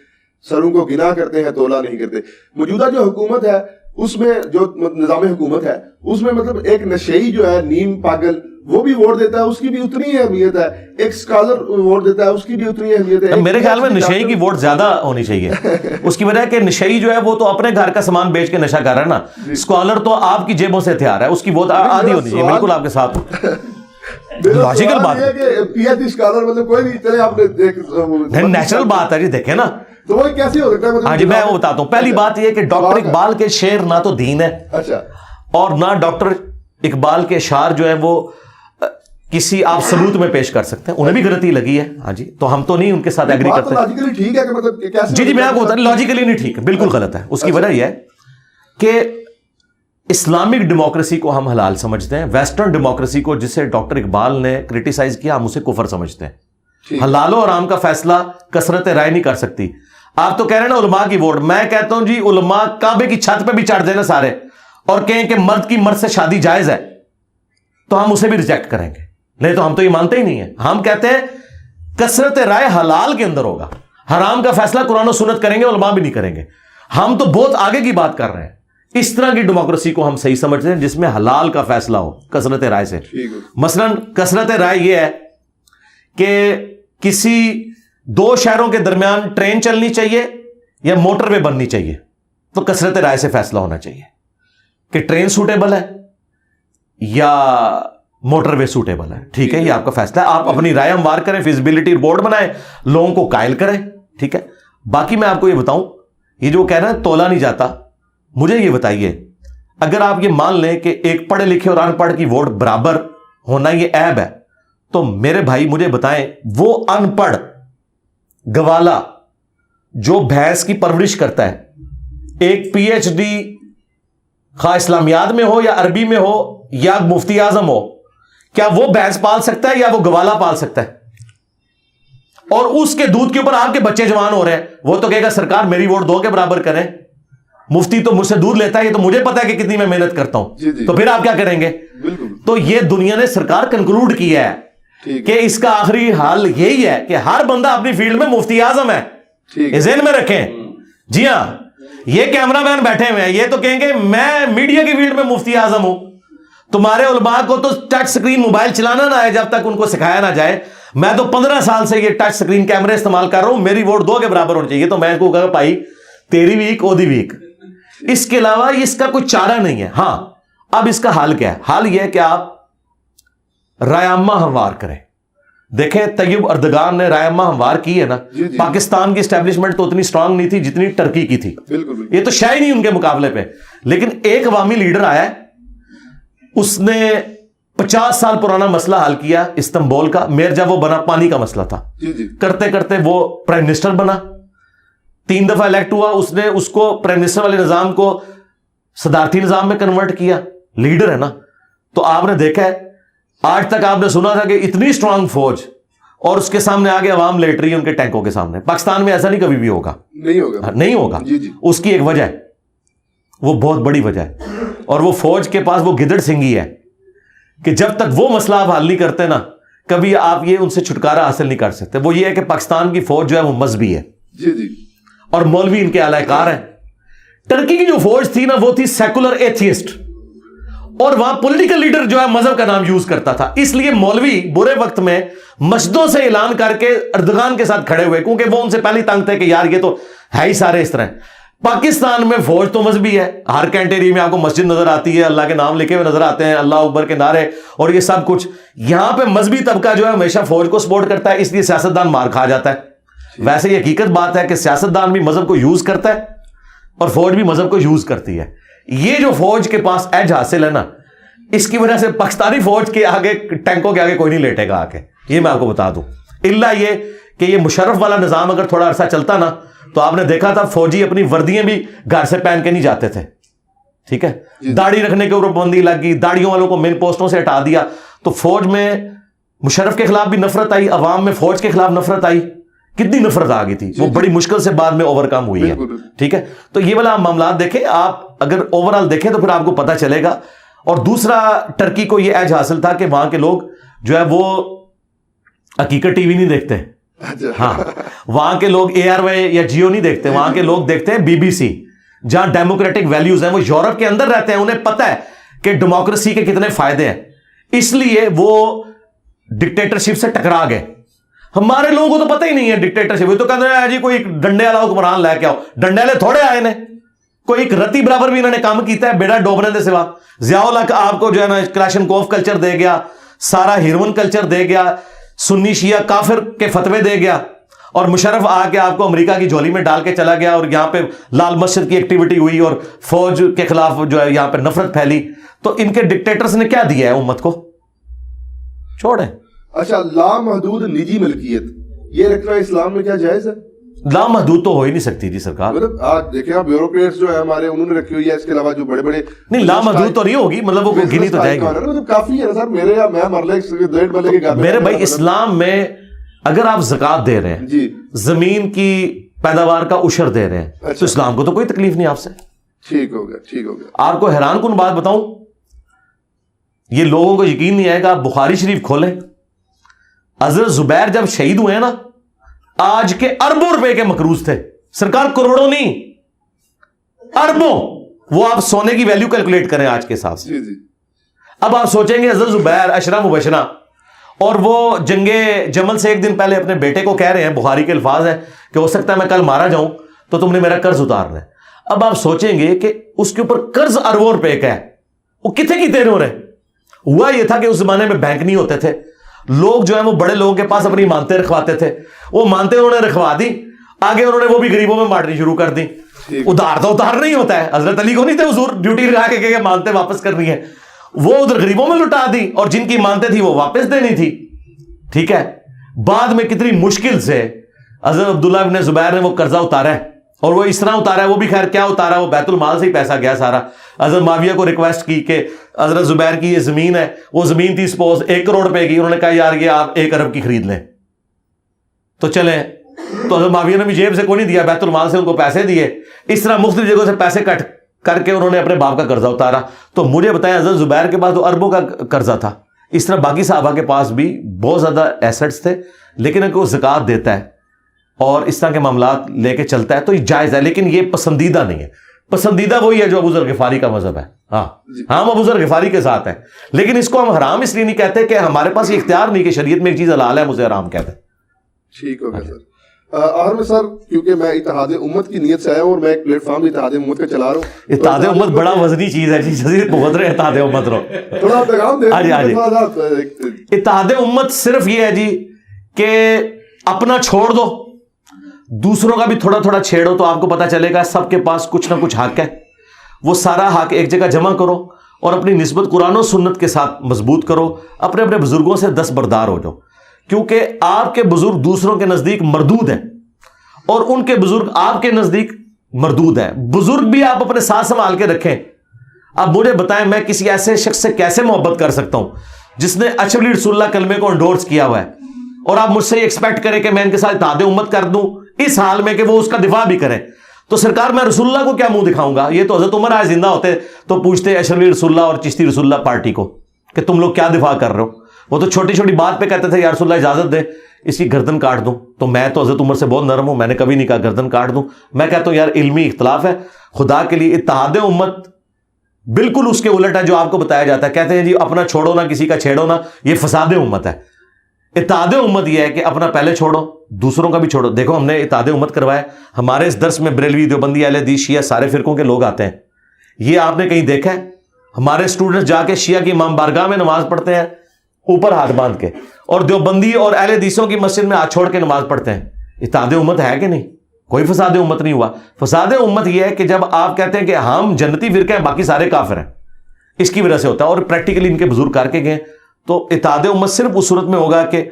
سروں کو گنا کرتے ہیں تولا نہیں کرتے. موجودہ جو حکومت ہے اس میں، جو نظام حکومت ہے اس میں مطلب ایک نشئی جو ہے نیم پاگل وہ بھی ووٹ دیتا ہے، اس کی بھی اتنی ہی اہمیت ہے. ایک اسکالر ووٹ دیتا ہے، اس کی بھی اتنی اہمیت ہے. میرے خیال میں نشئی کی ووٹ زیادہ ہونی چاہیے. اس کی وجہ ہے کہ نشئی جو ہے وہ تو اپنے گھر کا سامان بیچ کے نشہ کر رہا ہے نا. اسکالر تو آپ کی جیبوں سے ہتھیار ہے، اس کی ووٹ آدھی ہونی چاہیے. بالکل آپ کے ساتھ لاجیکل بات ہے، پی ایچ ڈی اسکالر مطلب کوئی نہیں چلے آپ نے نیچرل بات ہے جی. دیکھیں نا تو وہ کیسے ہو سکتا ہے؟ ہاں جی میں وہ بتاتا ہوں. پہلی بات یہ کہ ڈاکٹر اقبال کے شعر نہ تو دین ہے, اچھا, اور نہ ڈاکٹر اقبال کے اشعار جو ہیں وہ کسی آپ ثبوت میں پیش کر سکتے ہیں. انہیں بھی غلطی لگی ہے, ہاں جی, تو ہم تو نہیں ان کے ساتھ ایگری کرتے. لاجیکلی ٹھیک ہے کہ مطلب کیسے؟ جی میں آپ کو بتا رہا ہوں لاجیکلی نہیں ٹھیک ہے, بالکل غلط ہے. اس کی وجہ یہ ہے کہ اسلامک ڈیموکریسی کو ہم حلال سمجھتے ہیں, ویسٹرن ڈیموکریسی کو جسے ڈاکٹر اقبال نے کرٹیسائز کیا ہم اسے کفر سمجھتے ہیں. حلال و حرام کا فیصلہ کثرت رائے نہیں کر سکتی. آپ تو کہہ رہے ہیں نا علماء کی ووٹ, میں کہتا ہوں جی علماء کعبے کی چھت پہ بھی چڑھ دیں نا سارے اور کہیں کہ مرد کی مرد سے شادی جائز ہے تو ہم اسے بھی ریجیکٹ کریں گے. نہیں تو ہم تو یہ مانتے ہی نہیں ہیں. ہم کہتے ہیں کثرت رائے حلال کے اندر ہوگا, حرام کا فیصلہ قرآن و سنت کریں گے, علماء بھی نہیں کریں گے. ہم تو بہت آگے کی بات کر رہے ہیں. اس طرح کی ڈیموکریسی کو ہم صحیح سمجھتے ہیں جس میں حلال کا فیصلہ ہو کثرت رائے سے. مثلا کثرت رائے یہ ہے کہ کسی دو شہروں کے درمیان ٹرین چلنی چاہیے یا موٹر وے بننی چاہیے, تو کثرت رائے سے فیصلہ ہونا چاہیے کہ ٹرین سوٹیبل ہے یا موٹر وے سوٹیبل ہے. ٹھیک ہے, یہ آپ کا فیصلہ ہے, آپ اپنی رائے ہموار کریں, فیزیبلٹی رپورٹ بنائیں, لوگوں کو قائل کریں. ٹھیک ہے, باقی میں آپ کو یہ بتاؤں, یہ جو کہہ رہے ہیں تولا نہیں جاتا, مجھے یہ بتائیے اگر آپ یہ مان لیں کہ ایک پڑھے لکھے اور ان پڑھ کی ووٹ برابر ہونا یہ عیب ہے, تو میرے بھائی مجھے بتائیں وہ ان پڑھ گوالا جو بھینس کی پرورش کرتا ہے, ایک پی ایچ ڈی خواہ اسلامیات میں ہو یا عربی میں ہو یا مفتی اعظم ہو, کیا وہ بھینس پال سکتا ہے یا وہ گوالا پال سکتا ہے؟ اور اس کے دودھ کے اوپر آپ کے بچے جوان ہو رہے ہیں, وہ تو کہے گا سرکار میری ووٹ دو کے برابر کریں, مفتی تو مجھ سے دودھ لیتا ہے, یہ تو مجھے پتا ہے کہ کتنی میں محنت کرتا ہوں. تو پھر آپ کیا کریں گے؟ تو یہ دنیا نے سرکار کنکلوڈ کیا ہے کہ اس کا آخری حال یہی ہے کہ ہر بندہ اپنی فیلڈ میں مفتی اعظم ہے. یہ ذہن میں رکھیں. جی ہاں, یہ کیمرہ مین بیٹھے ہوئے ہیں, یہ تو کہیں گے میں میڈیا کی فیلڈ میں مفتی اعظم ہوں. تمہارے علماء کو تو ٹچ سکرین موبائل چلانا نہ آئے جب تک ان کو سکھایا نہ جائے. میں تو 15 سال سے یہ ٹچ سکرین کیمرے استعمال کر رہا ہوں, میری ووٹ دو کے برابر ہونی چاہیے. تو میں کو کہا بھائی تیری ویک اودی ویک, اس کے علاوہ اس کا کوئی چارہ نہیں ہے. ہاں اب اس کا حال کیا ہے؟ حال یہ ہے کہ آپ رائے عامہ ہموار کریں. دیکھیں طیب اردگان نے رائے عامہ ہموار کی ہے نا, پاکستان کی اسٹیبلشمنٹ تو اتنی سٹرانگ نہیں تھی جتنی ٹرکی کی تھی, یہ تو شاید نہیں ان کے مقابلے پہ. لیکن ایک عوامی لیڈر آیا ہے, اس نے 50 سال پرانا مسئلہ حل کیا استنبول کا. میر جب وہ بنا پانی کا مسئلہ تھا, کرتے کرتے وہ پرائم منسٹر بنا, 3 دفعہ الیکٹ ہوا, اس نے اس کو پرائم منسٹر والے نظام کو صدارتی نظام میں کنورٹ کیا. لیڈر ہے نا. تو آپ نے دیکھا ہے آج تک آپ نے سنا تھا کہ اتنی سٹرانگ فوج اور اس کے سامنے آگے عوام لیٹ رہی ہے ان کے ٹینکوں کے سامنے. پاکستان میں ایسا نہیں کبھی بھی ہوگا, نہیں ہوگا. اس کی ایک وجہ ہے, وہ بہت بڑی وجہ ہے, اور وہ فوج کے پاس وہ گدڑ سنگھی ہے کہ جب تک وہ مسئلہ آپ حل نہیں کرتے نا, کبھی آپ یہ ان سے چھٹکارا حاصل نہیں کر سکتے. وہ یہ ہے کہ پاکستان کی فوج جو ہے وہ مذہبی ہے, اور مولوی ان کے اعلی کار ہیں. ٹرکی کی جو فوج تھی نا وہ تھی سیکولر ایتھیسٹ, اور وہاں پولیٹیکل لیڈر جو ہے مذہب کا نام یوز کرتا تھا. اس لیے مولوی برے وقت میں مسجدوں سے اعلان کر کے اردگان کے ساتھ کھڑے ہوئے, کیونکہ وہ ان سے پہلے تنگ تھے کہ یار یہ تو ہے ہی سارے اس طرح. پاکستان میں فوج تو مذہبی ہے, ہر کینٹری میں آپ کو مسجد نظر آتی ہے, اللہ کے نام لکھے ہوئے نظر آتے ہیں, اللہ اکبر کے نعرے اور یہ سب کچھ. یہاں پہ مذہبی طبقہ جو ہے ہمیشہ فوج کو سپورٹ کرتا ہے, اس لیے سیاستدان مار کھا جاتا ہے. ویسے یہ حقیقت بات ہے کہ سیاستدان بھی مذہب کو یوز کرتا ہے اور فوج بھی مذہب کو یوز کرتی ہے. یہ جو فوج کے پاس ایج حاصل ہے نا, اس کی وجہ سے پاکستانی فوج کے آگے ٹینکوں کے آگے کوئی نہیں لیٹے گا آگے, یہ میں آپ کو بتا دوں. الا یہ کہ یہ مشرف والا نظام اگر تھوڑا عرصہ چلتا نا, تو آپ نے دیکھا تھا فوجی اپنی وردیاں بھی گھر سے پہن کے نہیں جاتے تھے. ٹھیک ہے, داڑھی رکھنے کے اوپر پابندی لگ گئی, داڑھیوں والوں کو مین پوسٹوں سے ہٹا دیا, تو فوج میں مشرف کے خلاف بھی نفرت آئی, عوام میں فوج کے خلاف نفرت آئی. کتنی نفرت آ گئی تھی, وہ بڑی مشکل سے بعد میں اوور کم ہوئی ہے. ٹھیک ہے, تو یہ والا معاملات دیکھیں آپ, اگر اوور آل دیکھیں تو پھر آپ کو پتا چلے گا. اور دوسرا ٹرکی کو یہ ایج حاصل تھا کہ وہاں کے لوگ جو ہے وہ حقیقت ٹی وی نہیں دیکھتے. ہاں, وہاں کے لوگ اے آر وائی یا جیو نہیں دیکھتے, وہاں کے لوگ دیکھتے ہیں بی بی سی, جہاں ڈیموکریٹک ویلیوز ہیں. وہ یورپ کے اندر رہتے ہیں, انہیں پتہ ہے کہ ڈیموکریسی کے کتنے فائدے ہیں, اس لیے وہ ڈکٹیٹرشپ سے ٹکرا گئے. ہمارے لوگوں کو تو پتہ ہی نہیں ہے ڈکٹیٹرشپ, وہ تو کہتے ہیں جی کوئی ڈنڈے والا حکمران لے کے آؤ. ڈنڈے والے تھوڑے آئے نے, کوئی ایک رتی برابر بھی انہوں نے کام کیتا ہے بیڑا ڈوبنے دے سوا. ضیاء الحق آپ کو جو ہے نا کلاشنکوف کلچر دے گیا, سارا ہیروئن کلچر دے گیا, سنی شیعہ کافر کے فتوے دے گیا, اور مشرف آ کے آپ کو امریکہ کی جھولی میں ڈال کے چلا گیا اور یہاں پہ لال مسجد کی ایکٹیویٹی ہوئی اور فوج کے خلاف جو ہے یہاں پہ نفرت پھیلی, تو ان کے ڈکٹیٹرز نے کیا دیا ہے امت کو؟ چھوڑیں. اچھا, لامحدود نجی ملکیت یہ رکھنا اسلام میں کیا جائز ہے؟ لامحدود تو ہو ہی نہیں سکتی جی سرکار. مطلب آپ دیکھیں, آپ بیوروکریٹس جو ہے ہمارے انہوں نے رکھی ہوئی ہے, اس کے علاوہ جو بڑے بڑے نہیں لامحدود تو نہیں ہوگی, مطلب وہ گنی تو جائے گی. مطلب کافی ہے سر, میرے یا میں مرلے ڈیڑھ مرلے کے گھر میرے بھائی اسلام میں اگر آپ زکوٰۃ دے رہے ہیں جی, زمین کی پیداوار کا عشر دے رہے ہیں تو اسلام کو تو کوئی تکلیف نہیں آپ سے. ٹھیک ہو گیا, ٹھیک ہو گیا. آپ کو حیران کن بات بتاؤں, یہ لوگوں کو یقین نہیں آئے گا, آپ بخاری شریف کھولیں, حضرت زبیر جب شہید ہوئے نا آج کے اربوں روپے کے مقروض تھے سرکار, کروڑوں نہیں اربوں. وہ آپ سونے کی ویلیو کیلکولیٹ کریں آج کے حساب سے. جی جی. اب آپ سوچیں گے حضرت زبیر عشرہ مبشرہ, اور وہ جنگ جمل سے ایک دن پہلے اپنے بیٹے کو کہہ رہے ہیں, بخاری کے الفاظ ہیں کہ ہو سکتا ہے میں کل مارا جاؤں تو تم نے میرا قرض اتارنا ہے. اب آپ سوچیں گے کہ اس کے اوپر قرض اربوں روپے کا ہے, وہ کتنے کی دیر ہو رہے. ہوا یہ تھا کہ اس زمانے میں بینک نہیں ہوتے تھے, لوگ جو ہیں وہ بڑے لوگوں کے پاس اپنی مانتے رکھواتے تھے, وہ مانتے انہوں نے رکھوا دی, آگے انہوں نے وہ بھی غریبوں میں بانٹنی شروع کر دی. ادھار تو ادھار نہیں ہوتا ہے, حضرت علی کو نہیں تھے حضور ڈیوٹی لگا کے کہ مانتے واپس کرنی ہے, وہ ادھر غریبوں میں لٹا دی, اور جن کی مانتے تھی وہ واپس دینی تھی. ٹھیک ہے, بعد میں کتنی مشکل سے حضرت عبداللہ ابن زبیر نے وہ قرضہ اتارا ہے, اور وہ اس طرح اتارا ہے, وہ بھی خیر کیا اتارا, وہ بیت المال سے ہی پیسہ گیا سارا. حضرت معاویہ کو ریکویسٹ کی کہ حضرت زبیر کی یہ زمین ہے, وہ زمین تھی سپوز 1 کروڑ روپے کی, انہوں نے کہا یار یہ آپ 1 ارب کی خرید لیں تو چلیں. تو حضرت معاویہ نے بھی جیب سے کوئی نہیں دیا, بیت المال سے ان کو پیسے دیے. اس طرح مختلف جگہوں سے پیسے کٹ کر کے انہوں نے اپنے باپ کا قرضہ اتارا. تو مجھے بتائیں حضرت زبیر کے پاس تو اربوں کا قرضہ تھا, اس طرح باقی صحابہ کے پاس بھی بہت زیادہ ایسٹس تھے, لیکن اگر وہ زکوٰۃ دیتا ہے اور اس طرح کے معاملات لے کے چلتا ہے تو یہ جائز ہے, لیکن یہ پسندیدہ نہیں ہے. پسندیدہ وہی ہے جو ابو ذر غفاری کا مذہب ہے. ہاں ہم ابو ذر غفاری کے ساتھ ہیں, لیکن اس کو ہم حرام اس لیے نہیں کہتے کہ ہمارے پاس یہ اختیار نہیں کہ شریعت میں ایک چیز حلال ہے مجھے حرام کہتے ہیں. ٹھیک ہو گیا سر. آخر میں سر, کیونکہ میں اتحاد امت کی نیت سے آیا ہوں اور میں ایک پلیٹ فارم اتحاد امت کا چلا رہا ہوں. اتحاد امت بڑا وزنی چیز ہے جی, جزیر بہت رہے اتحاد امت رو تھوڑا پیغام دے. اتحاد امت صرف یہ ہے جی کہ اپنا چھوڑ دو, دوسروں کا بھی تھوڑا تھوڑا چھیڑو, تو آپ کو پتا چلے گا سب کے پاس کچھ نہ کچھ حق ہے. وہ سارا حق ایک جگہ جمع کرو اور اپنی نسبت قرآن و سنت کے ساتھ مضبوط کرو, اپنے اپنے بزرگوں سے دستبردار ہو جاؤ, کیونکہ آپ کے بزرگ دوسروں کے نزدیک مردود ہیں اور ان کے بزرگ آپ کے نزدیک مردود ہیں. بزرگ بھی آپ اپنے ساتھ سنبھال کے رکھیں. اب مجھے بتائیں میں کسی ایسے شخص سے کیسے محبت کر سکتا ہوں جس نے اچھلی رسول اللہ کلمے کو انڈورس کیا ہوا ہے, اور آپ مجھ سے ایکسپیکٹ کریں کہ میں ان کے ساتھ اتحاد امت کر دوں اس حال میں کہ وہ اس کا دفاع بھی کریں. تو سرکار میں رسول اللہ کو کیا منہ دکھاؤں گا؟ یہ تو حضرت عمر آئے زندہ ہوتے تو پوچھتے اشرفی رسول اللہ اور چشتی رسول اللہ پارٹی کو کہ تم لوگ کیا دفاع کر رہے ہو. وہ تو چھوٹی چھوٹی بات پہ کہتے تھے یا رسول اللہ اجازت دے اس کی گردن کاٹ دوں. تو میں تو حضرت عمر سے بہت نرم ہوں, میں نے کبھی نہیں کہا گردن کاٹ دوں. میں کہتا ہوں یار علمی اختلاف ہے, خدا کے لیے اتحاد امت بالکل اس کے الٹ ہے جو آپ کو بتایا جاتا ہے. کہتے ہیں جی اپنا چھوڑو نہ کسی کا چھیڑو نہ, یہ فساد امت ہے. اتحاد امت یہ ہے کہ اپنا پہلے چھوڑو دوسروں کا بھی چھوڑو. دیکھو ہم نے اتحاد امت کروایا, ہمارے اس درس میں بریلوی دیوبندی اہل حدیث شیعہ سارے فرقوں کے لوگ آتے ہیں. یہ آپ نے کہیں دیکھا ہے؟ ہمارے اسٹوڈنٹس جا کے شیعہ کی امام بارگاہ میں نماز پڑھتے ہیں اوپر ہاتھ باندھ کے, اور دیوبندی اور اہل حدیثوں کی مسجد میں ہاتھ چھوڑ کے نماز پڑھتے ہیں. اتحاد امت ہے کہ نہیں؟ کوئی فساد امت نہیں ہوا. فساد امت یہ ہے کہ جب آپ کہتے ہیں کہ ہم جنتی فرقے ہیں باقی سارے کافر ہیں, اس کی وجہ سے ہوتا ہے. اور پریکٹیکلی ان کے بزرگ کر کے گئے. تو اتحاد امت صرف اس صورت میں ہوگا کہ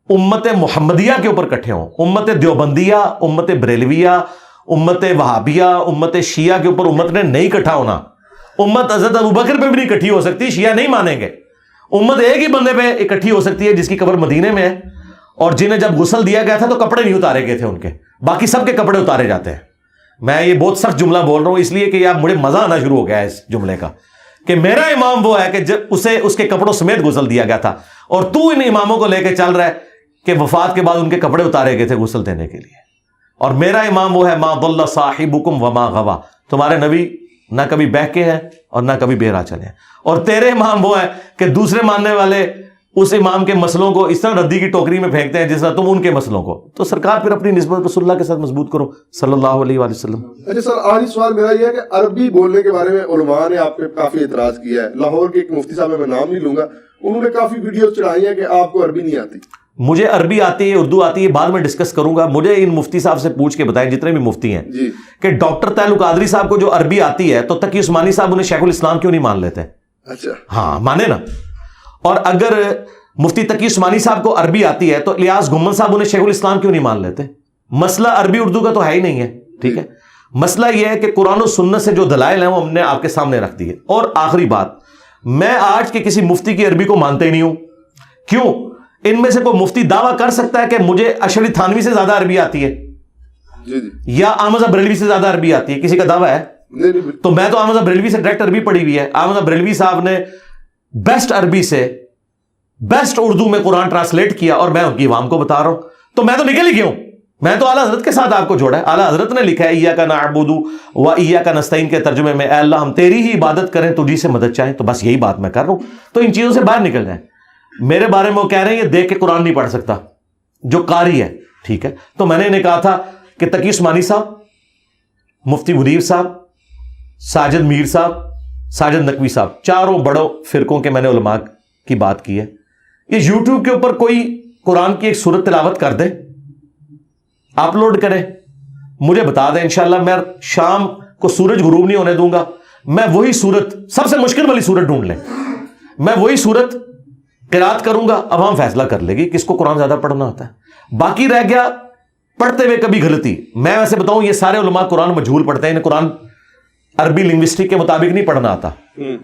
امت محمدیہ کے اوپر اکٹھے ہوں. امت دیوبندیہ, امت بریلویہ, امت وہابیہ, امت شیعہ کے اوپر امت نے نہیں اکٹھا ہونا. امت حضرت ابوبکر پہ بھی نہیں اکٹھی ہو سکتی, شیعہ نہیں مانیں گے. امت ایک ہی بندے پہ اکٹھی ہو سکتی ہے جس کی قبر مدینے میں ہے, اور جنہیں جب غسل دیا گیا تھا تو کپڑے نہیں اتارے گئے تھے ان کے, باقی سب کے کپڑے اتارے جاتے ہیں. میں یہ بہت سخت جملہ بول رہا ہوں اس لیے کہ یار مجھے مزہ آنا شروع ہو گیا ہے اس جملے کا, کہ میرا امام وہ ہے کہ جب اسے اس کے کپڑوں سمیت غسل دیا گیا تھا, اور تو ان اماموں کو لے کے چل رہا ہے کہ وفات کے بعد ان کے کپڑے اتارے گئے تھے غسل دینے کے لیے. اور میرا امام وہ ہے ما ضل صاحبکم وما غوا, تمہارے نبی نہ کبھی بہکے ہیں اور نہ کبھی بہرا چلے ہیں. اور تیرے امام وہ ہے کہ دوسرے ماننے والے اس امام کے مسئلوں کو اس طرح ردی کی ٹوکری میں پھینکتے ہیں جس طرح تم ان کے مسئلوں کو. تو سرکار پھر اپنی نسبت رسول اللہ کے ساتھ مضبوط کرو صلی اللہ علیہ وآلہ وسلم. اچھا سر, آخری سوال میرا یہ ہے کہ عربی بولنے کے بارے میں علماء نے آپ پہ کافی اعتراض کیا ہے. لاہور کے ایک مفتی صاحب, میں نام نہیں لوں گا, انہوں نے کافی ویڈیوز چڑھائی ہیں کہ آپ کو عربی نہیں آتی. مجھے عربی آتی ہے, اردو آتی ہے, بعد میں ڈسکس کروں گا. مجھے ان مفتی صاحب سے پوچھ کے بتائیں, جتنے بھی مفتی ہیں, کہ ڈاکٹر تعلق قادری صاحب کو جو عربی آتی ہے تو تقی عثمانی صاحب انہیں شیخ الاسلام کیوں نہیں مان لیتے؟ اچھا ہاں مانے نا. اور اگر مفتی تقی عثمانی صاحب کو عربی آتی ہے تو الیاس گھمن صاحب انہیں شیخ الاسلام کیوں نہیں مان لیتے؟ مسئلہ عربی اردو کا تو ہے ہی نہیں ہے, ٹھیک ہے. مسئلہ یہ ہے کہ قرآن و سنت سے جو دلائل ہیں وہ ہم نے آپ کے سامنے رکھ دیے. اور آخری بات, میں آج کے کسی مفتی کی عربی کو مانتے ہی نہیں ہوں. کیوں؟ ان میں سے کوئی مفتی دعویٰ کر سکتا ہے کہ مجھے اشعری تھانوی سے زیادہ عربی آتی ہے یا احمد بریلوی سے زیادہ عربی آتی ہے؟ کسی کا دعویٰ ہے؟ تو میں تو احمد بریلوی سے ڈائریکٹ عربی پڑھی ہوئی ہے. احمد بریلوی صاحب نے بیسٹ عربی سے بیسٹ اردو میں قرآن ٹرانسلیٹ کیا اور میں ان کی عوام کو بتا رہا ہوں. تو میں تو نکل ہی گیا ہوں. میں تو اعلیٰ حضرت کے ساتھ آپ کو جوڑا ہے. اعلیٰ حضرت نے لکھا ہے ایاک نعبد و ایاک نستعین کے ترجمے میں, اے اللہ ہم تیری ہی عبادت کریں, تجھی سے مدد چاہیں. تو بس یہی بات میں کر رہا ہوں. تو ان چیزوں سے باہر نکل جائیں. میرے بارے میں وہ کہہ رہے ہیں یہ دیکھ کے قرآن نہیں پڑھ سکتا جو قاری ہے, ٹھیک ہے. تو میں نے انہیں کہا تھا کہ تقی عثمانی صاحب, مفتی منیر صاحب, ساجد میر صاحب, ساجد نقوی صاحب, چاروں بڑوں فرقوں کے میں نے علماء کی بات کی ہے. یہ یوٹیوب کے اوپر کوئی قرآن کی ایک سورت تلاوت کر دے, اپلوڈ کرے, مجھے بتا دیں, انشاءاللہ میں شام کو سورج غروب نہیں ہونے دوں گا, میں وہی سورت, سب سے مشکل والی سورت ڈھونڈ لیں, میں وہی سورت قرات کروں گا. اب ہم فیصلہ کر لے گی کس کو قرآن زیادہ پڑھنا ہوتا ہے. باقی رہ گیا پڑھتے ہوئے کبھی غلطی. میں ویسے بتاؤں یہ سارے علماء قرآن مجہول پڑھتے ہیں, انہیں قرآن عربی لنگوسٹک کے مطابق نہیں پڑھنا آتا.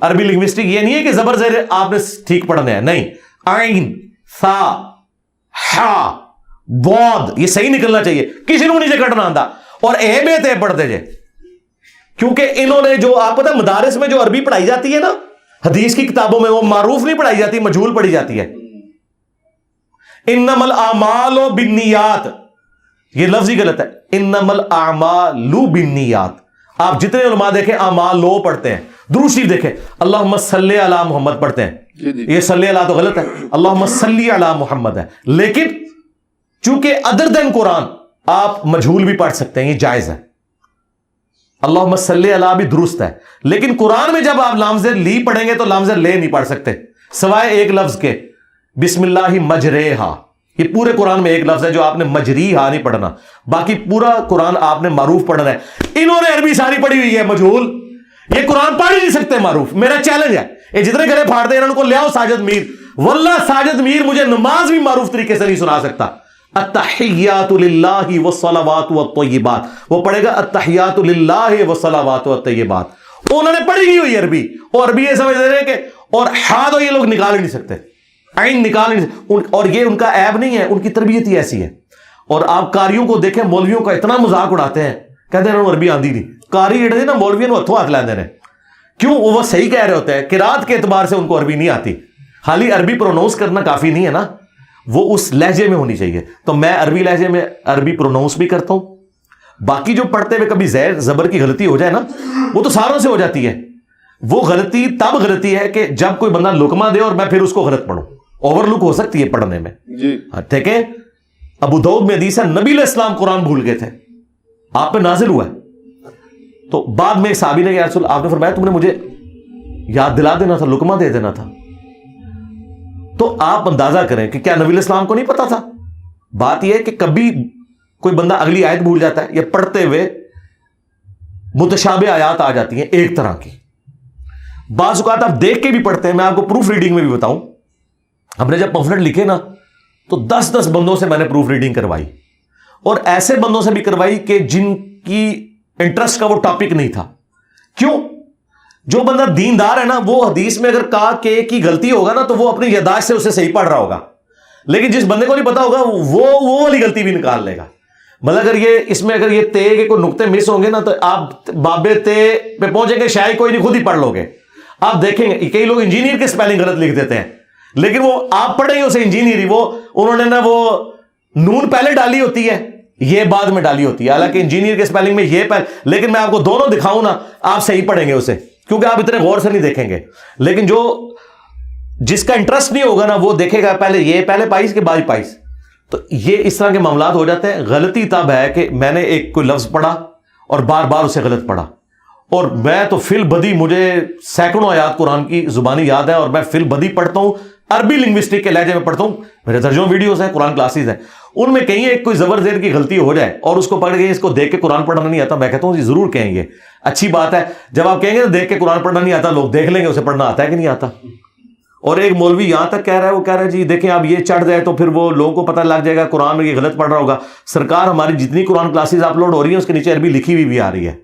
عربی لنگوسٹک یہ نہیں ہے کہ زبر زیر آپ نے ٹھیک پڑھنا ہے, نہیں. عین, ثا, ہا, بود یہ صحیح نکلنا چاہیے, کسی نے نیچے کٹنا آتا. اور اے بے تے پڑھتے جے, کیونکہ انہوں نے جو آپ پتہ مدارس میں جو عربی پڑھائی جاتی ہے نا حدیث کی کتابوں میں, وہ معروف نہیں پڑھائی جاتی, مجہول پڑھی جاتی ہے. انما الاعمال بالنیات, یہ لفظ ہی غلط ہے. انما الاعمال بالنیات. آپ جتنے علماء دیکھیں اعمال لو پڑھتے ہیں. درود شریف دیکھیں اللہم صلی علی محمد پڑھتے ہیں, یہ صلی علی تو غلط ہے, اللہم صلی علی محمد ہے. لیکن چونکہ ادر دین قرآن آپ مجہول بھی پڑھ سکتے ہیں, یہ جائز ہے. اللہم صلی علی بھی درست ہے, لیکن قرآن میں جب آپ لام زیر لی پڑھیں گے تو لام زیر لے نہیں پڑھ سکتے سوائے ایک لفظ کے, بسم اللہ مجریہا. یہ پورے قرآن میں ایک لفظ ہے جو آپ نے مجریہا نہیں پڑھنا, باقی پورا قرآن آپ نے معروف پڑھنا ہے. انہوں نے عربی ساری پڑھی ہوئی ہے مجہول, یہ قرآن پڑھ ہی نہیں سکتے معروف. میرا چیلنج ہے, یہ جتنے گلے پھاڑتے ہیں انہوں کو لے آؤ ساجد میر. واللہ ساجد میر مجھے نماز بھی معروف طریقے سے نہیں سنا سکتا. التحیات للہ والصلوات والطیبات, وہ پڑھے گا التحیات للہ والصلوات والطیبات. انہوں نے پڑھی ہوئی عربی, اور عربی یہ سمجھ رہے ہیں کہ, اور ہاں تو یہ لوگ نکال ہی نہیں سکتے, عین نکال نہیں سکتے. اور یہ ان کا عیب نہیں ہے, ان کی تربیت ہی ایسی ہے. اور آپ قاریوں کو دیکھیں, مولویوں کا اتنا مذاق اڑاتے ہیں, کہتے ہیں عربی آندی نہیں. قاری اڑے نا مولویوں کو ہتھوں ہاتھ لیندے نے, کیوں؟ وہ صحیح کہہ رہے ہوتے ہیں, قرات کے اعتبار سے ان کو عربی نہیں آتی. خالی عربی پروناؤنس کرنا کافی نہیں ہے نا, وہ اس لہجے میں ہونی چاہیے. تو میں عربی لہجے میں عربی پروناؤنس بھی کرتا ہوں. باقی جو پڑھتے ہوئے کبھی زیر زبر کی غلطی ہو جائے نا, وہ تو ساروں سے ہو جاتی ہے. وہ غلطی تب غلطی ہے کہ جب کوئی بندہ لقمہ دے اور میں پھر اس کو غلط پڑھوں. اوور لک ہو سکتی ہے پڑھنے میں, ٹھیک ہے. ابو داؤد میں حدیث ہے نبی علیہ السلام قرآن بھول گئے تھے, آپ پہ نازل ہوا ہے. تو بعد میں ایک صحابی نے یا رسول, آپ نے فرمایا تم نے مجھے یاد دلا دینا تھا, لقمہ دے دینا تھا. تو آپ اندازہ کریں کہ کیا نبی علیہ السلام کو نہیں پتا تھا؟ بات یہ ہے کہ کبھی کوئی بندہ اگلی آیت بھول جاتا ہے, یا پڑھتے ہوئے متشابہ آیات آ جاتی ہیں ایک طرح کی. بعض اوقات آپ دیکھ کے بھی پڑھتے ہیں. میں آپ کو پروف ریڈنگ میں بھی بتاؤں, ہم نے جب پمفلٹ لکھے نا تو 10 بندوں سے میں نے پروف ریڈنگ کروائی, اور ایسے بندوں سے بھی کروائی کہ جن کی انٹرسٹ کا وہ ٹاپک نہیں تھا. کیوں؟ جو بندہ دیندار ہے نا, وہ حدیث میں اگر کہا کہ کی غلطی ہوگا نا تو وہ اپنی یاداشت سے اسے صحیح پڑھ رہا ہوگا. لیکن جس بندے کو نہیں پتا ہوگا وہ والی غلطی بھی نکال لے گا. مطلب اگر یہ اس میں اگر یہ تے کے کوئی نقطے مس ہوں گے نا تو آپ بابے تے پہ پہنچیں گے, شاید کوئی نہیں, خود ہی پڑھ لو گے. آپ دیکھیں گے کئی لوگ انجینئر کے سپیلنگ غلط لکھ دیتے ہیں, لیکن وہ آپ پڑھیں گے اسے انجینئر ہی, وہ انہوں نے نا وہ نون پہلے ڈالی ہوتی ہے, یہ بعد میں ڈالی ہوتی ہے. حالانکہ انجینئر کے سپیلنگ میں یہ پہلے, لیکن میں آپ کو دونوں دکھاؤں نا آپ صحیح پڑھیں گے اسے, کیونکہ آپ اتنے غور سے نہیں دیکھیں گے. لیکن جس کا انٹرسٹ نہیں ہوگا نا وہ دیکھے گا پہلے یہ پہلے پائس کے بعد پائس. تو یہ اس طرح کے معاملات ہو جاتے ہیں. غلطی تب ہے کہ میں نے ایک کوئی لفظ پڑھا اور بار بار اسے غلط پڑھا, اور میں تو فل بدی, مجھے سینکڑوں آیات قرآن کی زبانی یاد ہے, اور میں فل بدی پڑھتا ہوں عربی لنگوسٹک کے لہجے میں پڑھتا ہوں, میرے درجوں ویڈیوز ہیں, قرآن کلاسز ہیں, ان میں کہیں ایک کوئی زبر زیر کی غلطی ہو جائے اور اس کو پڑھ کے اس کو دیکھ کے قرآن پڑھنا نہیں آتا, میں کہتا ہوں جی ضرور کہیں گے, اچھی بات ہے. جب آپ کہیں گے دیکھ کے قرآن پڑھنا نہیں آتا, لوگ دیکھ لیں گے اسے پڑھنا آتا ہے کہ نہیں آتا. اور ایک مولوی یہاں تک کہہ رہا ہے, وہ کہہ رہا ہے جی دیکھیں آپ یہ چڑھ جائے تو پھر وہ لوگوں کو پتہ لگ جائے گا قرآن میں یہ غلط پڑھ رہا ہوگا. سرکار ہماری جتنی قرآن کلاسز اپلوڈ ہو رہی ہیں اس کے نیچے عربی لکھی ہوئی بھی آ رہی ہے.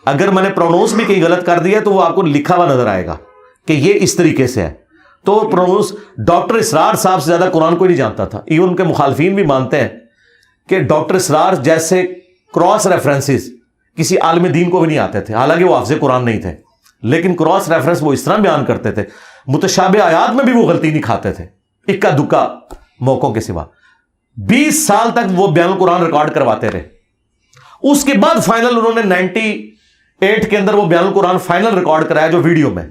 اگر میں نے پرونونس بھی کہیں غلط کر دیا تو وہ آپ کو لکھا ہوا نظر آئے گا کہ یہ اس طریقے سے ہے. تو پرونونس ڈاکٹر اسرار صاحب سے زیادہ قرآن کوئی نہیں جانتا تھا. ایون ان کے مخالفین بھی مانتے ہیں کہ ڈاکٹر اسرار جیسے کراس ریفرنسز کسی عالم دین کو بھی نہیں آتے تھے, حالانکہ وہ حافظ قرآن نہیں تھے, لیکن کراس ریفرنس وہ اس طرح بیان کرتے تھے, متشابہ آیات میں بھی وہ غلطی نہیں کھاتے تھے اکا دکا موقعوں کے سوا. 20 سال تک وہ بیان القرآن ریکارڈ کرواتے رہے. اس کے بعد فائنل انہوں نے 98 کے اندر وہ بیان القرآن فائنل ریکارڈ کرایا جو ویڈیو میں,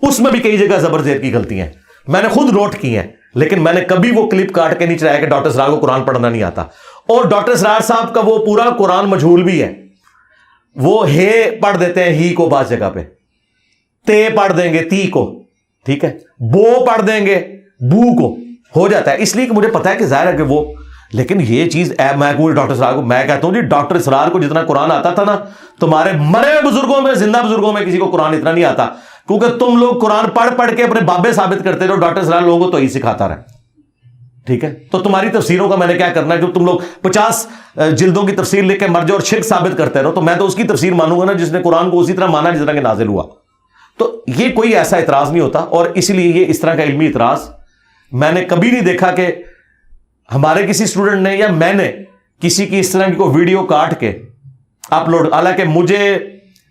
اس میں بھی کئی جگہ زبر زیر کی غلطیاں ہیں, میں نے خود نوٹ کی ہیں, لیکن میں نے کبھی وہ کلپ کاٹ کے نہیں چلایا کہ ڈاکٹر اسرار کو قرآن پڑھنا نہیں آتا. اور ڈاکٹر اسرار صاحب کا وہ پورا قرآن مجہول بھی ہے, وہ ہے پڑھ دیتے ہیں ہی کو بعض جگہ پہ, تے پڑھ دیں گے تی کو, ٹھیک ہے, بو پڑھ دیں گے بو کو, ہو جاتا ہے. اس لیے کہ مجھے پتا ہے کہ ظاہر ہے کہ وہ, لیکن یہ چیز میں ڈاکٹر اسرار کو میں کہتا ہوں جی ڈاکٹر اسرار کو جتنا قرآن آتا تھا نا, تمہارے مرے بزرگوں میں زندہ بزرگوں میں کسی کو قرآن اتنا نہیں آتا, کیونکہ تم لوگ قرآن پڑھ پڑھ کے اپنے بابے ثابت کرتے رہو, ڈاکٹر اسرار لوگوں کو تو ہی سکھاتا رہا. ٹھیک ہے, تو تمہاری تفسیروں کا میں نے کیا کرنا ہے, جو تم لوگ 50 جلدوں کی تفسیر لکھ کے مر جاؤ اور شرک ثابت کرتے رہو, تو میں تو اس کی تفسیر مانوں گا نا جس نے قرآن کو اسی طرح مانا جس طرح کہ نازل ہوا. تو یہ کوئی ایسا اعتراض نہیں ہوتا, اور اسی لیے یہ اس طرح کا علمی اعتراض میں نے کبھی نہیں دیکھا کہ ہمارے کسی اسٹوڈنٹ نے یا میں نے کسی کی اس طرح کی کوئی ویڈیو کاٹ کے اپلوڈ. حالانکہ مجھے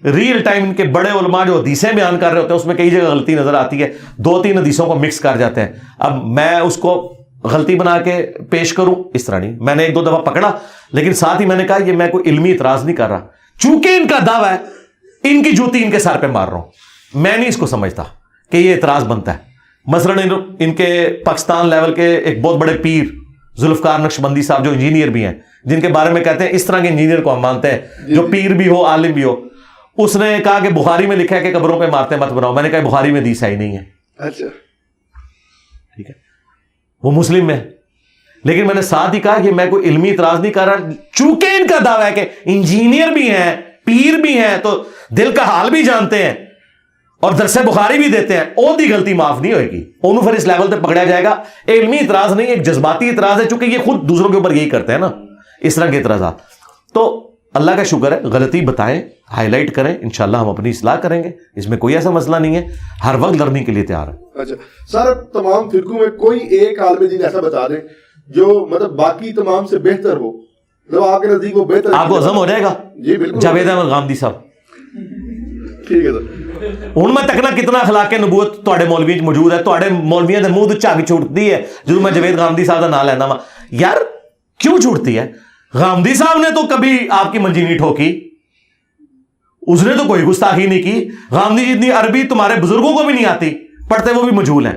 ریئل ٹائم ان کے بڑے علماء جو حدیثیں بیان کر رہے ہوتے ہیں اس میں کئی جگہ غلطی نظر آتی ہے, 2-3 حدیثوں کو مکس کر جاتے ہیں. اب میں اس کو غلطی بنا کے پیش کروں اس طرح نہیں, میں نے 1-2 دفعہ پکڑا, لیکن ساتھ ہی میں نے کہا یہ میں کوئی علمی اعتراض نہیں کر رہا, چونکہ ان کا دعویٰ ہے ان کی جوتی ان کے سر پہ مار رہا ہوں. میں نہیں اس کو سمجھتا کہ یہ اعتراض بنتا ہے. مثلا ان کے پاکستان لیول کے ایک بہت بڑے پیر ذوالفقار نقشبندی صاحب جو انجینئر بھی ہیں, جن کے بارے میں کہتے ہیں اس طرح کے انجینئر کو ہم مانتے ہیں جو پیر بھی ہو عالم بھی ہو, اس نے کہا کہ بخاری میں لکھا ہے کہ قبروں پہ مارتے مت بناؤ. میں نے کہا بخاری میں حدیث ہی نہیں ہے. اچھا ٹھیک ہے, وہ مسلم میں, لیکن میں نے ساتھ ہی کہا کہ میں کوئی علمی اعتراض نہیں کر رہا, چونکہ ان کا دعویٰ ہے کہ انجینئر بھی ہیں پیر بھی ہیں تو دل کا حال بھی جانتے ہیں اور درس بخاری بھی دیتے ہیں, او دی غلطی معاف نہیں ہوئے گی, انہوں پھر اس لیول پہ پکڑا جائے گا. علمی اعتراض نہیں, ایک جذباتی اعتراض ہے, چونکہ یہ خود دوسروں کے اوپر یہی کرتے ہیں نا اس طرح کے اعتراضات. تو اللہ کا شکر ہے, غلطی بتائیں, ہائی لائٹ کریں, انشاءاللہ ہم اپنی اصلاح کریں گے, اس میں کوئی ایسا مسئلہ نہیں ہے, ہر وقت لرننگ کے لیے تیار ہے. اچھا سر, تمام فرقوں میں کوئی ایک عالم دین ایسا بتا دیں جو مطلب باقی تمام سے بہتر ہو, مطلب آپ کے نزدیک وہ بہتر, آپ کو عزم ہو جائے گا. جی بالکل, جاوید احمد غامدی صاحب. ٹھیک ہے سر, ان میں تکنا کتنا اخلاق نبوت تواڈے مولوی موجود ہے, تواڈے مولویاں دے منہ تو جھگ چھوٹتی ہے جدوں میں جاوید غامدی صاحب دا نام لینا وا. یار کیوں چھوٹتی ہے؟ غامدی صاحب نے تو کبھی آپ کی منجی نہیں ٹھوکی, اس نے تو کوئی گستاخی نہیں کی. غامدی جتنی عربی تمہارے بزرگوں کو بھی نہیں آتی, پڑھتے وہ بھی مجہول ہیں,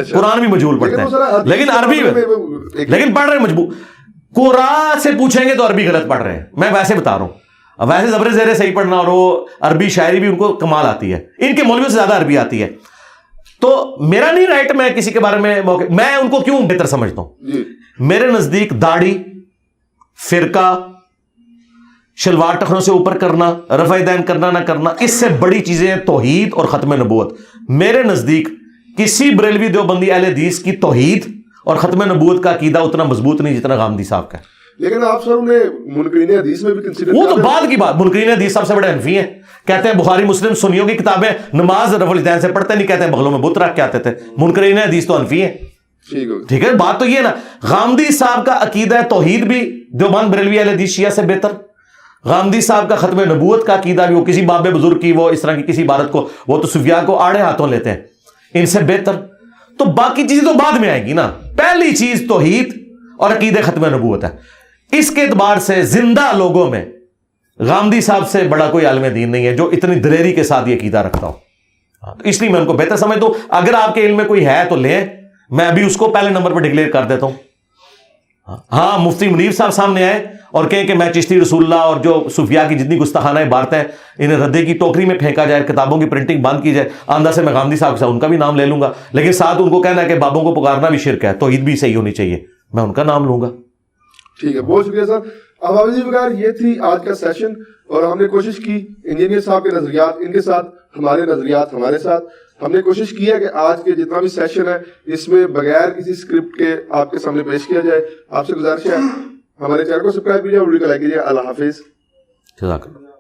قرآن بھی مجہول پڑھتے ہیں, لیکن عربی لیکن پڑھ رہے مجبور. قرآن سے پوچھیں گے تو عربی غلط پڑھ رہے ہیں, میں ویسے بتا رہا ہوں. ویسے زبر زیر صحیح پڑھنا, اور وہ عربی شاعری بھی ان کو کمال آتی ہے, ان کے مولویوں سے زیادہ عربی آتی ہے. تو میرا نہیں رائٹ میں کسی کے بارے میں میں ان کو کیوں بہتر سمجھتا ہوں. میرے نزدیک داڑھی, فرقہ, شلوار ٹخنوں سے اوپر کرنا, رفع دین کرنا نہ کرنا, اس سے بڑی چیزیں توحید اور ختم نبوت. میرے نزدیک کسی بریلوی دیوبندی اہل حدیث کی توحید اور ختم نبوت کا عقیدہ اتنا مضبوط نہیں جتنا غامدی صاحب کا. لیکن آپ سر انہیں منکرین حدیث میں بھی کنسیڈر, وہ تو بعد کی بات. منکرین حدیث سب سے بڑے حنفی ہیں, کہتے ہیں بخاری مسلم سنیوں کی کتابیں نماز رفع الدین سے پڑھتے نہیں, کہتے ہیں بغلوں میں بت رکھ کے آتے تھے. منکرین حدیث تو حنفی ہیں. ٹھیک ہے, بات تو یہ ہے نا, غامدی صاحب کا عقیدہ توحید بھی دیوبند بریلوی اہل حدیث شیعہ سے بہتر. غامدی صاحب کا ختم نبوت کا عقیدہ بھی, وہ کسی باب بزرگ کی وہ اس طرح کی کسی عبارت کو وہ تو صوفیاء کو آڑے ہاتھوں لیتے ہیں, ان سے بہتر. تو باقی چیزیں تو بعد میں آئیں گی نا, پہلی چیز توحید اور عقیدہ ختم نبوت ہے. اس کے اعتبار سے زندہ لوگوں میں غامدی صاحب سے بڑا کوئی عالم دین نہیں ہے جو اتنی دلیری کے ساتھ یہ عقیدہ رکھتا ہو. تو اس لیے میں ان کو بہتر سمجھتا ہوں. اگر آپ کے علم میں کوئی ہے تو لیں, میں ابھی اس کو پہلے نمبر پہ ڈکلیئر کر دیتا ہوں. ہاں مفتی منیر صاحب سامنے آئے اور کہیں کہ میں چشتی رسول اللہ اور جو صوفیاء کی جتنی گستاخانہ باتیں ہیں انہیں ردے کی ٹوکری میں پھینکا جائے, کتابوں کی پرنٹنگ بند کی جائے. آندہ سے میں غامدی صاحب سے ان کا بھی نام لے لوں گا, لیکن ساتھ ان کو کہنا ہے کہ بابوں کو پکارنا بھی شرک ہے, توحید بھی صحیح ہونی چاہیے, میں ان کا نام لوں گا. ٹھیک ہے, بہت شکریہ سر. اب حافظ جی بغیر یہ تھی آج کا سیشن, اور ہم نے کوشش کی انجینئر صاحب کے نظریات ان کے ساتھ, ہمارے نظریات ہمارے ساتھ, ہم نے کوشش کی ہے کہ آج کے جتنا بھی سیشن ہے اس میں بغیر کسی اسکرپٹ کے آپ کے سامنے پیش کیا جائے. آپ سے گزارش ہے ہمارے چینل کو سبسکرائب کیجیے اور ویڈیو کو لائک کیجیے. اللہ حافظ. جزاک اللہ.